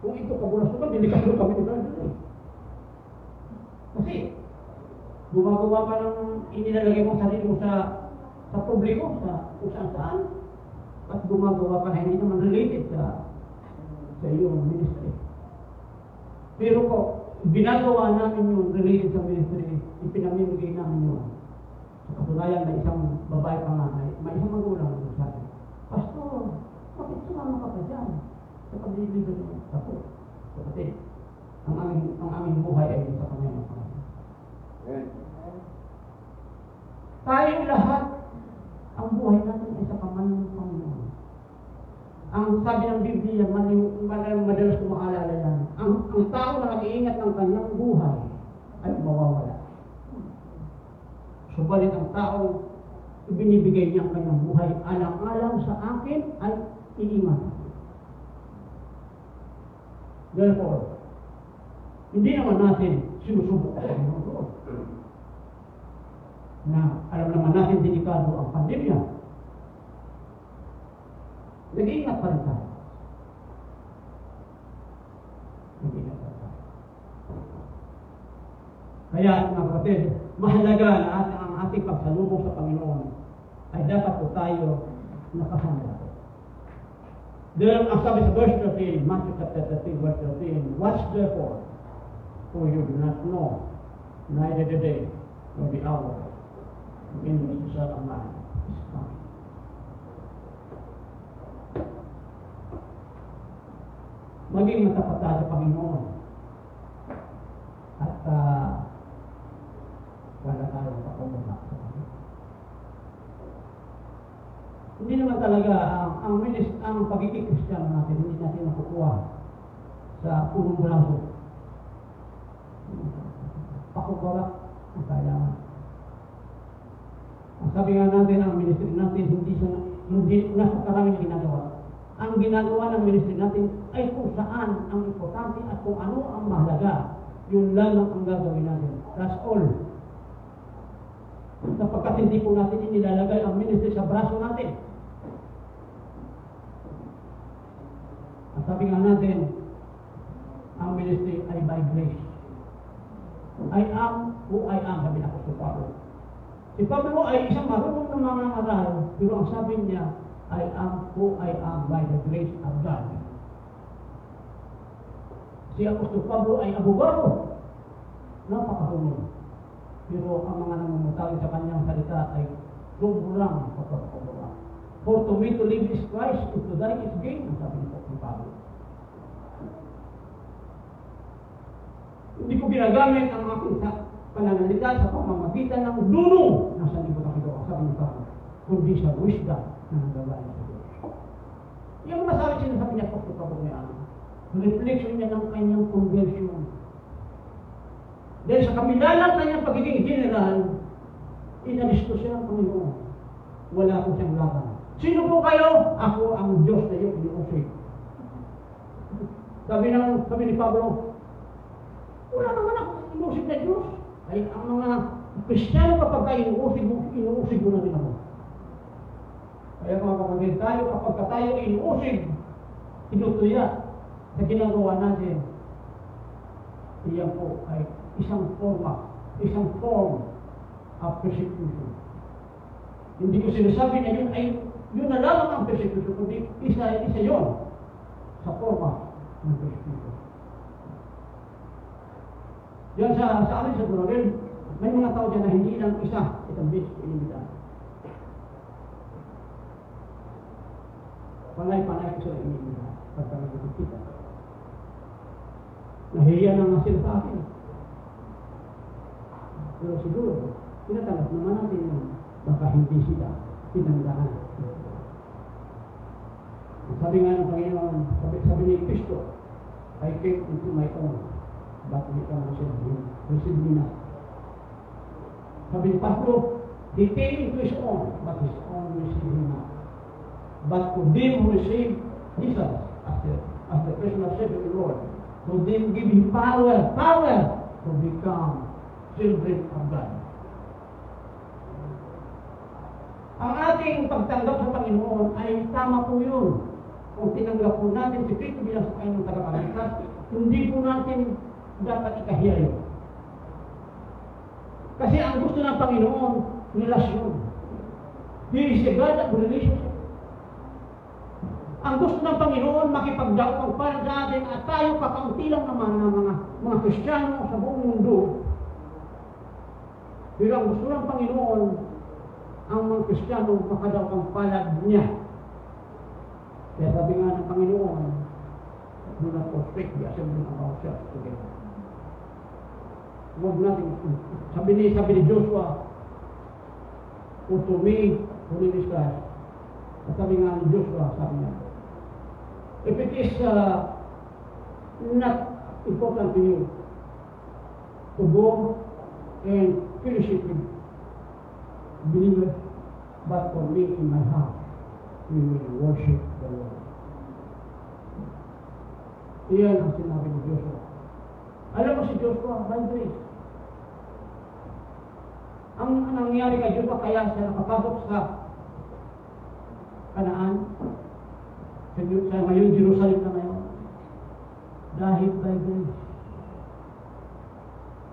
Kung ito kaburasukan, hindi ka kami ni Brother Ray. Kasi, gumagawa ka ng inilalagay mo sarili mo sa publiko, sa kung saan, at gumagawa ka na hindi naman related sa iyong ministry. Pero ko, ginagawa namin yung related sa ministry, ipinamimigay namin yun. Sa katunayan na isang babae pa nga, may isang magulang na sabi, Pastor, bakit sumama ka pa dyan? Sa pagliligan mo. Ako, kapatid, ang aming buhay ay sa kanya ng Panginoon. Tayong lahat, ang buhay natin ay sa kamay ng Panginoon. Ang sabi ng Biblia, madalas ko maalala yan, ang tao na nag-iingat ng kanyang buhay ay mawawala. Subalit ang tao, ibinibigay niya ang kanyang buhay, alang-alang sa akin ay iingat. Therefore, hindi naman natin sinusubok ang Panginoon. Na alam naman natin delikado ang pandemya. Nag-iingat pa rin tayo. Nag-iingat pa rin tayo. Kaya mga kapatid, mahalaga na ang ating pagsalubong sa Panginoon ay dapat po tayo nakahanda. Then, ang sabi sa verse 13, Matthew chapter 13, verse 13, watch therefore, for you do not know, neither the day, nor the hour, in which the Son of Man is coming. Maging matapat tayo sa Panginoon. At wala tayong pakumbaba sa Panginoon. Hindi naman talaga ang pagiging Kristiyano natin, hindi natin makukuha sa punong braso. Pakumbaba ang kailangan. Ang sabi nga natin, ang ministry natin, hindi nasa karaming ginagawa. Ang ginagawa ng ministry natin ay kung saan ang importante at kung ano ang mahalaga. Yun lang ang gagawin natin. That's all. Sapagkat hindi po natin inilalagay ang ministry sa braso natin. Ang sabi nga natin, ang ministry ay by grace. I am who I am, sabi na ko sa Pablo. Si Pablo ay isang marunong na mga aral, pero ang sabi niya, I am who I am by the grace of God. Si Apostol Pablo ay abogado. Napakahulong. Pero ang mga namumutawid sa kanyang salita ay lumbulang pagkakabura. For to me to live is Christ, and to die is gain, ang sabi ni Pablo. Hindi ko ginagamit ang aking pananalita sa pamamagitan ng dunong nasa libot ng ito, sabi ni Pablo, kundi sa wisdom na nagagaling sa Diyos. Yung masabi sinasabi niya po sa Pablo niya, reflection niya ng kanyang conversion. Dahil sa kabila ng kanyang pagiging general, inalisto siya ng Panginoon. Wala ko siyang laban. Sino po kayo? Ako ang Diyos na iyo, iniusig. Sabi ni Pablo, wala naman ako inusig na Diyos. Ay, ang mga Kristiyano kapag kayo inuusig mo na rin ako. Kaya mga kapatid, tayo kapag tayo inuusig, tinutuya sa ginagawa natin, iyan po ay isang form of persecution. Hindi ko sinasabi na yun na lamang ang persecution, kundi isa yun sa forma ng persecution. Yan sa amin sa Dorogel, may mga tao dyan na hindi lang isang bis inimbitan. Panay-panay ko sila inimbitan pagka nagkikita. Nahiya na nga sila sa akin. Pero siguro, tinatanggap naman natin yun, baka hindi sila tinanggahan. Sabi nga ng Panginoon, sabi ni Kristo, I came into my own, but we can receive me not. Sabi ni Pablo, he came into his own, but his own received him not. But to them who receive Jesus as the personal Savior of the Lord, to them give him power to become children of God. Ang ating pagtanggap sa Panginoon ay tama po yun. Kung tinanggap po natin si Kristo bilang sa kanyang tagapagligtas, hindi po natin dapat ikahiya yun. Kasi ang gusto ng Panginoon, relasyon. He is a God of relationship. Ang gusto ng Panginoon, makipagdakpag para sa atin at tayo kakaunti lang naman ng mga Kristiyano sa buong mundo. Pero ang gusto ng Panginoon, ang mga Kristiyano makadakpang palad niya. Kaya sabi nga ng Panginoon, do not forsake the assembly of ourselves together. Huwag natin, sabi ni Joshua, to me, who is Christ. At sabi nga ni Joshua, sabi niya, if it is not important to you to go and fellowship with believers, but for me in my heart, we will worship the Lord. Iyan ang sinabi ni Joshua. Alam mo si Joshua, by grace. Ang nangyari kay Joshua, kaya siya nakapasok sa Kanaan, sa ngayon Jerusalem na ngayon, dahil by grace.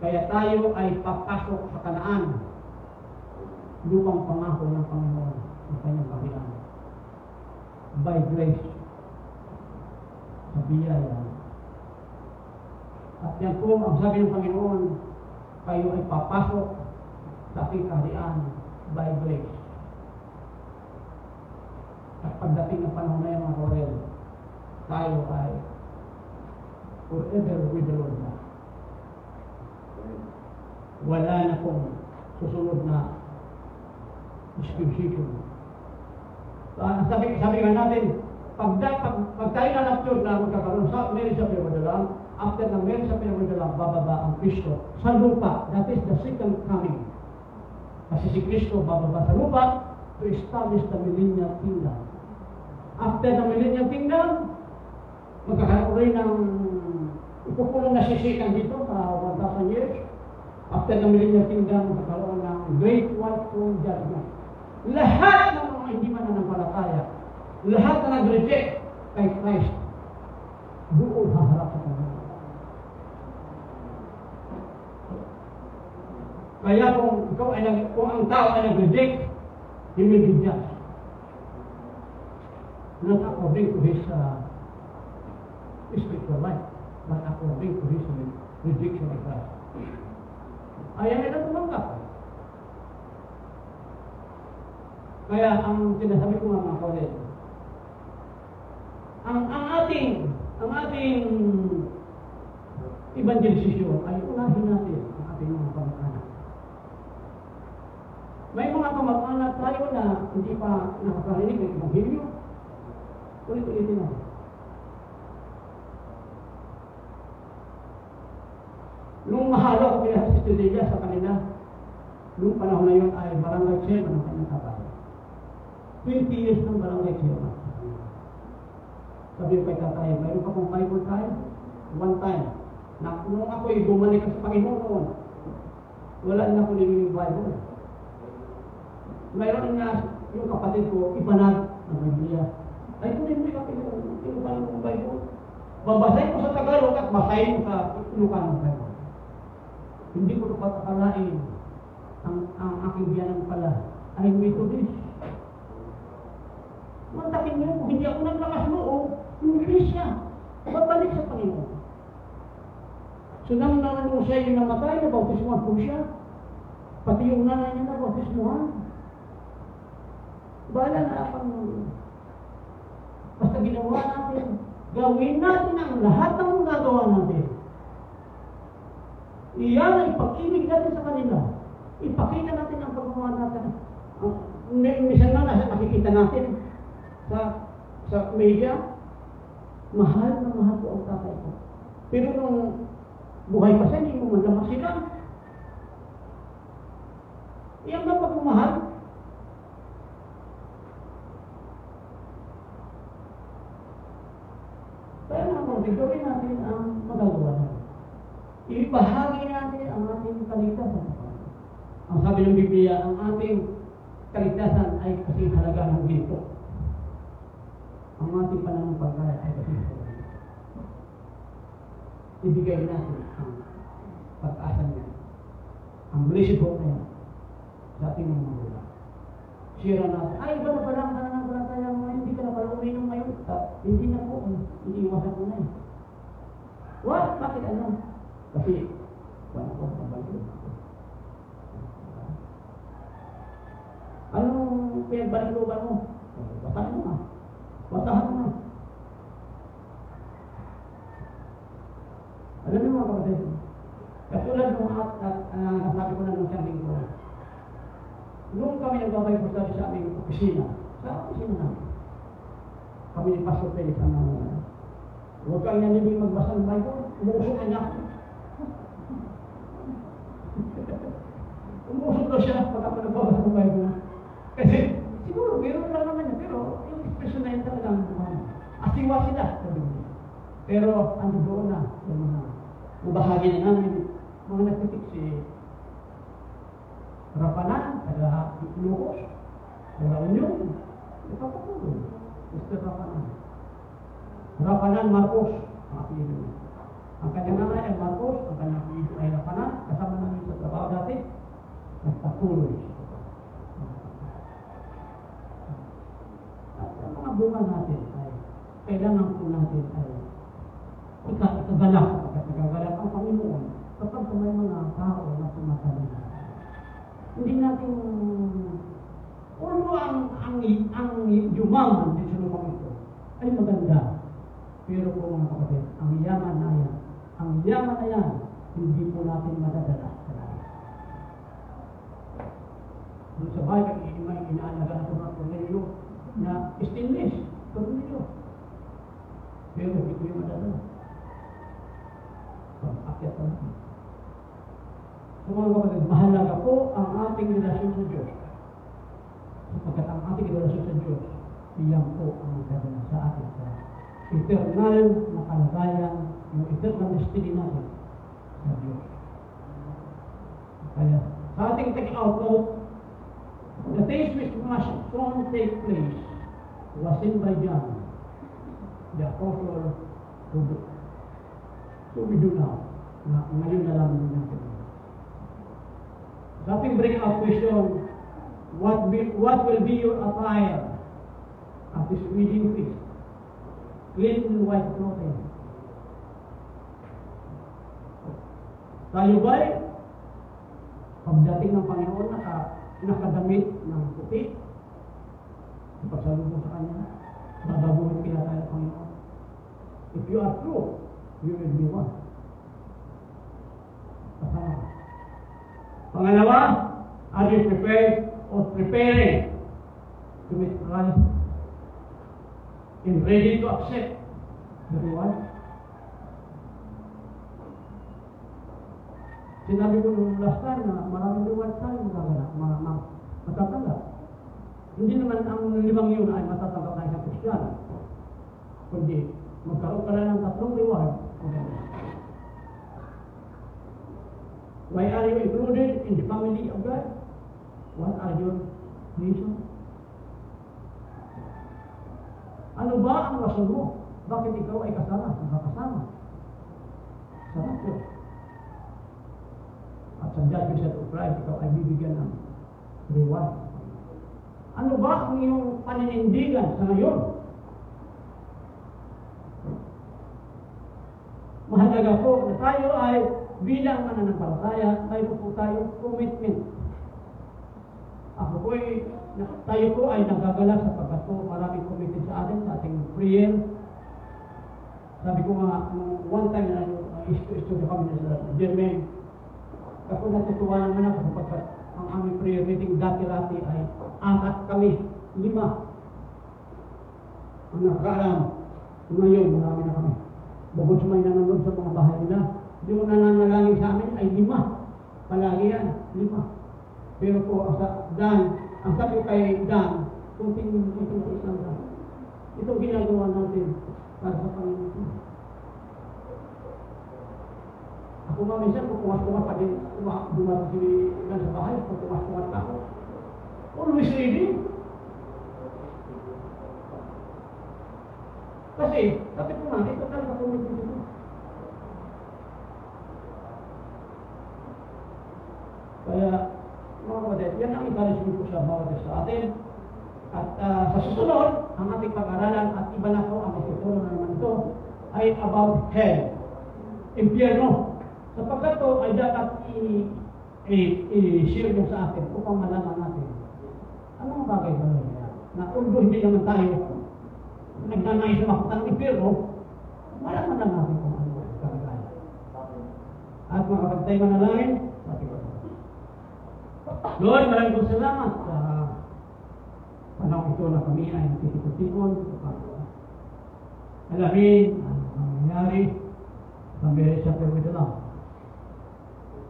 Kaya tayo ay papasok sa Kanaan, lupang pangako ng Panginoon sa kanyang kabilang. By grace. Sa biyaya. At yan po, ang sabi ng Panginoon, kayo ay papasok sa ating kaharian by grace. At pagdating ng panahon na yan, mga Korel, tayo ay forever with the Lord na. Wala na pong susunod na disposition. Sabi nga natin, pag tayo na rapture na magkakaroon sa meron sa pinagmadalang, after na meron sa pinagmadalang, bababa ang Kristo sa lupa. That is the second coming. Kasi si Kristo bababa sa lupa to establish the millennial kingdom. After the millennial kingdom, magkakaroon rin ng ipupulong na sisikan dito sa 1,000 years. After the millennial kingdom, magkakaroon ng great white throne judgment. Lahat ng mga hindi mananampalataya, lahat na nag-reject kay Christ, doon haharap sa Panginoon. Kaya kung ang tao ay nag-reject, he will be judged. Not according to his spiritual life, but according to his rejection of Christ. Ayaw nila tumanggap. Kaya ang sinasabi ko mga kapatid, ang ating evangelisasyon ay unahin natin ang ating mga kamag-anak. May mga kamag-anak tayo na hindi pa nakakarinig ng Ebanghelyo. Ulit-ulitin natin. Nung mahalo ko kaya sa Estrella sa kanila, nung panahon na yun ay barangay chairman ang kanyang tatay. 20 years ng barangay chairman. Sabi ko kay tatay, mayroon pa kong Bible tayo? One time. Nung ako'y bumalik sa Panginoon noon, wala na ako nilingin Bible. Mayroon nga yung kapatid ko, ibanag ng Biblia. Ay, kung hindi ka tinukan ng Bible. Babasahin ko sa Tagalog at basahin ko sa tinukan ng Bible. Hindi ko patakalain ang aking biyanang pala ay Methodist. Mantakin niyo, kung hindi ako naglakas loob, yung Iglesia, babalik sa Panginoon. So nang nananong siya yung namatay, nabautismuhan po siya. Pati yung nanay niya nabautismuhan. Bahala na akong basta ginawa natin. Gawin natin ang lahat ng gagawa natin. Iyan ay pag-ibig natin sa kanila. Ipakita natin ang paggawa natin. Minsan na nakikita natin sa media, mahal na mahal ko ang tatay ko. Pero nung buhay pa siya, hindi mo malamas sila. Iyan ba pagmamahal? Kaya naman, gawin natin ang magagawa natin. Ibahagi natin ang ating kaligtasan. Ang sabi ng Biblia, ang ating kaligtasan ay kasing halaga ng ginto. Ang ating pananampalataya ay kasing halaga. Ibigay natin ang pag-asa niya. Ang blessed hope na yan sa ating mga magulang. Sira natin, ay iba na pala ang pananampalataya mo, hindi ka na pala uminom ngayon. Hindi na po, iniiwasan ko na eh. What? Bakit ano? Kasi, wala ko sa bagay. Anong pinagbaliklugan mo? Basahan mo na. Basahan mo na. Alam niyo mga kapatid, katulad ng nasabi ko na ng isang linggo, noong kami nagbabay po sa aming opisina namin, kami ni Pastor Felix ang mga huwag kang nanibig magbasa ng Bible, umuusok na niya. Umuusok daw siya pag ako nagbabasa ng Bible. Kasi, siguro, meron lang naman niya, pero yung expression na yun talagang asiwa sila. Pero, ano doon na, yung mga bahagi na namin, mga nagtitik si Rapanan, taga Ilocos, taga Union, ipapatuloy. Mr. Rapanan. Rapanan Marcos, ang apelido. Ang kanyang nanay ay Marcos, ang kanyang apelido ay Rapanan, kasama namin sa trabaho dati, nagpatuloy. At ang mga bunga natin ay kailangan po natin ay ikagalak, kapag nagagalak ang Panginoon kapag may mga tao na sumasalita. Hindi natin ang yumaman din sa lumang ito ay maganda. Pero po mga kapatid, ang yaman na yan, hindi po natin madadala sa lahat. Doon sa bahay, may inaalaga na mga tornilyo na stainless, tornilyo. Pero hindi ko yung madadala. Pag-akyat na natin. So mga kapatid, mahalaga po ang ating relasyon sa Diyos. Sapagkat ang ating relasyon sa Diyos, iyan po ang magdadala sa atin sa eternal na kalagayan, yung eternal destiny natin sa Diyos. Kaya, sa ating take-out note, the things which must soon take place was seen by John, the apostle, to we do now. Ngayon na lang natin. Sa ating breakout question, what will be your attire at this wedding feast? Clean white clothing. Tayo ba'y pagdating ng Panginoon nakadamit ng puti? Ipagsalubong sa Kanya, babaguhin kila tayo ng Panginoon. If you are true, you will be one. Kasama. Pangalawa, are you prepared or preparing to meet Christ and ready to accept the reward? Sinabi ko nung last time na maraming reward tayo matatanggap. Hindi naman ang 5 yun ay matatanggap na isang Kristiyano. Kundi magkaroon ka na ng 3 reward. Why are you included in the family of God? What are your reasons? Ano ba ang rason mo? Bakit ikaw ay nakakasama sa rapture? At sa judgment of Christ, ikaw ay bibigyan ng reward. Ano ba ang iyong paninindigan sa ngayon? Mahalaga po na tayo ay bilang mananampalataya, mayroon po tayong commitment. Tayo po ay nagagalak sapagkat po maraming committed sa atin, sa ating prayer. Sabi ko nga, one time na studio kami sa German, ako natutuwa naman ako sapagkat ang aming prayer meeting dati-dati ay 4 kami, 5. Ang nakakaalam, ngayon marami na kami. Bukod sa may nanonood sa mga bahay nila, yung nananalangin sa amin ay 5. Palagi yan, 5. Pero po sa Dan, ang sabi kay Dan, kunting isang Dan. Itong ginagawa natin para sa Panginoon. Ako nga minsan, kung kumas-kumas pa din, dumating si Dan sa bahay, kung kumas-kumas pa ako. Always reading. Kasi, sabi ko nga, ito talaga commitment ito. Kaya, mga kapatid, yan ang encouragement ko sa bawat isa sa atin. At sa susunod, ang ating pag-aralan at iba na po ang magtuturo na naman ito ay about hell. Impyerno. Sapagkat ito ay dapat i-share nyo sa atin upang malaman natin. Anong bagay ba yun? Na although hindi naman tayo nagnanais na makutan ng impyerno, malaman lang natin kung ano ang kagaya. At mga kapatid tayo manalangin, pati ko. Lord, maraming po salamat sa panahon ito na kami ay nagtitikot-tikot upang alamin ang nangyayari sa marriage chapter with the Lord.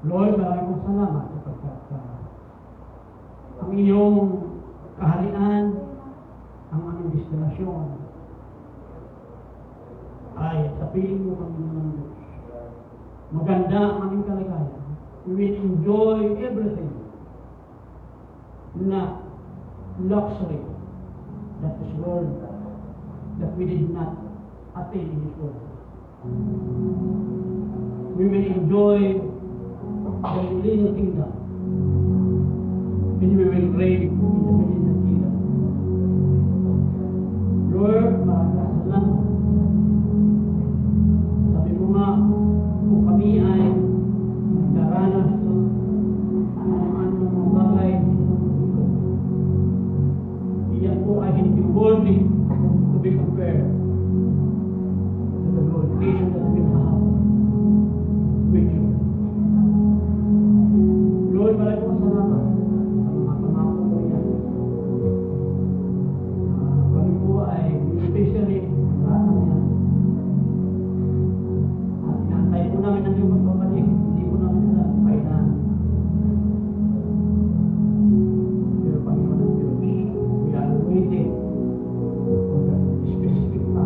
Lord, maraming po salamat sapagkat ang iyong kaharian, ang aming destinasyon ay sa piling mo kami ng Diyos. Maganda ang aming kalagayan. We will enjoy everything. Not luxury that this world that we did not attain in this world. We will enjoy the millennial kingdom and we will reign in the millennial kingdom. Lord, maraming salamat. Sabi mo nga, kung kami ay nagdaranas ano mga bagay, iyan po ay hindi worthy to be compared to the glorification that we have with you. Lord, maraming po salamat sa mga pangako mo yan. Kami po ay especially lahat ng yan. At inaantay po namin ang iyong magbabalik. Hindi po namin alam ang kailan. Pero Panginoon ng Diyos, we are waiting for the specific time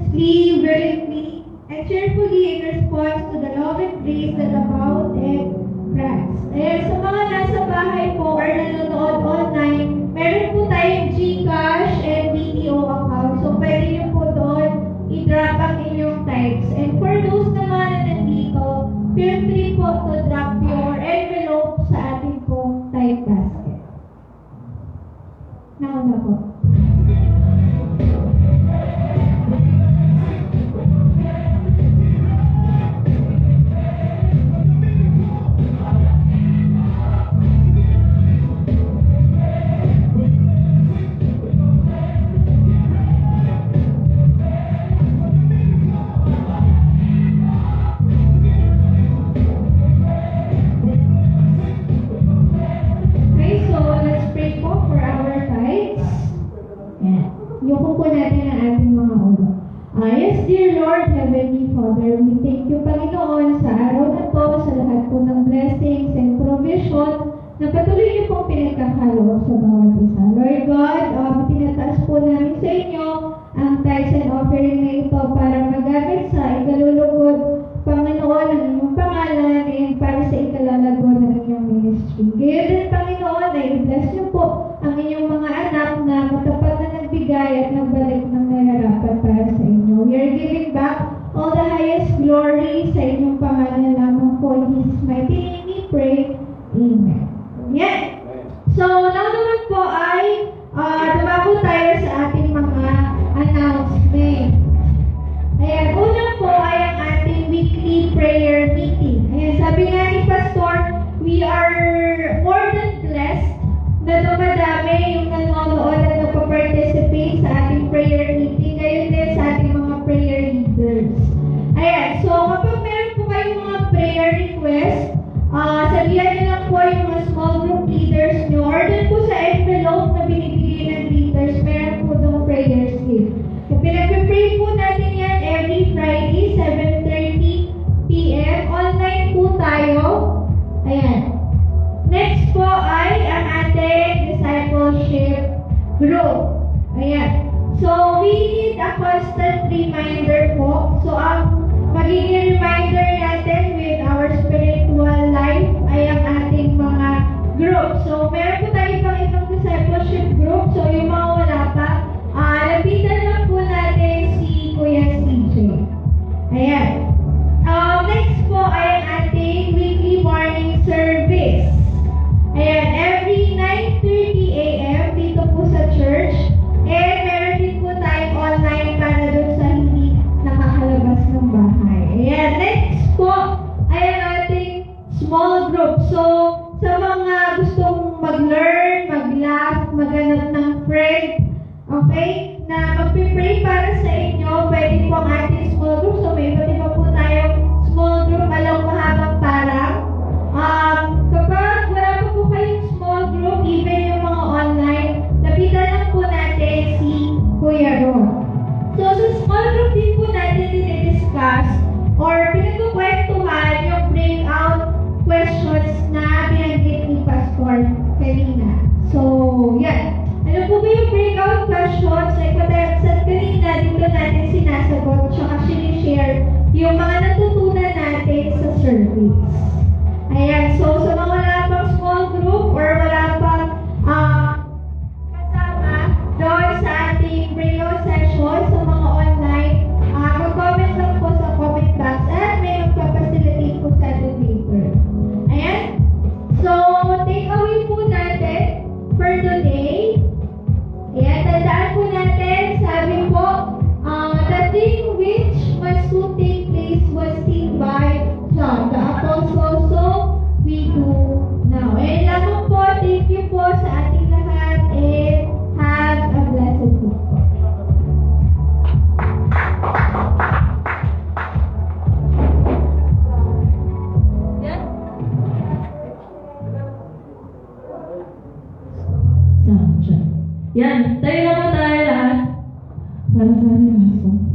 honestly, willingly, and cheerfully in response to the love and grace that abound in Christ. Ayan, sa mga nasa bahay po or nanonood online, meron po tayong GCash and BDO account. So, pwede niyo po doon i-drop ang inyong tithes. And for those naman na nandito, feel free po to drop your envelope sa ating po tithe basket. Nauna po. Okay, so let's pray po for our tithes. Yan. Yuko po natin ang ating mga ulo. Yes, dear Lord, Heavenly Father, we thank you, Panginoon, sa araw na to, sa lahat po ng blessings and provision na patuloy niyo pong pinagkakaloob sa bawat isa. Lord God, tinataas po namin sa inyo ang tithes and offering na ito para magamit sa ikalulugod, Panginoon, ng inyong pangalan and para sa ikalalago ng inyong ministry. Kaya din, Panginoon, na i-bless niyo po ang inyong mga anak na matapat na nagbigay at nagbalik ng nararapat para sa inyo. We are giving back all the highest glory sa inyong pangalan lamang po. In Jesus' mighty name we pray. Amen. Yan. So, now naman po ay dumako tayo sa ating mga announcement. Ayan, una po ay ang ating weekly prayer meeting. Ayan, sabi nga ni Pastor, we are more than blessed na dumadami yung nanonood at nagpa-participate sa ating prayer meeting, ngayon din sa ating mga prayer leaders. Ayan, so kapag meron po kayong mga prayer request, sabihan niyo lang po yung mga small group leaders nyo, or dun po sa envelope na binibigay ng leaders, meron po doon prayer slip. Pinag-pray po natin yan every Friday, 7:30 p.m. Online po tayo. Ayan. Next po ay ang ating discipleship group. Ayan. So, we need a constant reminder po. So, ang magiging reminder natin with our spiritual life ay ang ating mga group. So, meron po tayo ibang discipleship group. So, yung mga wala pa, lapitan lang po natin si Kuya CJ. Ayan. Next po ay ang ating weekly morning service. Ayan, every 9:30 a.m. dito po sa church. And meron din po tayong online para doon sa hindi nakakalabas ng bahay. Ayan, next po ay ang ating small group. So, sa mga gustong mag-learn, mag-laugh, maghanap ng friend, okay, na magpipray para sa inyo, pwede po ang ating small group. So, may iba't iba po tayong small group along mahabang parang. Kapag wala pa po kayong small group, even yung mga online, lapitan lang po natin si Kuya Ron. So, sa small group din po natin dinidiscuss or pinagkukwentuhan yung breakout questions na binanggit ni Pastor kanina. So, yan. Ano po ba yung breakout questions? Like what I said kanina, dito natin sinasagot tsaka sinishare yung mga natutunan natin sa service. Ayan, so sa mga wala pang small group or wala pang kasama doon sa ating breakout session sa mga online, mag-comment lang po sa comment box at may magpapacilitate po sa atin later. Ayan, so take away po natin for today. Ayan, tandaan po natin, sabi po, the thing which must soon take place was seen by John the Apostle, so we do now. And lamang po, thank you po sa ating lahat and have a blessed week po. Yan, tayo naman tayo lahat. Para sa ating rason.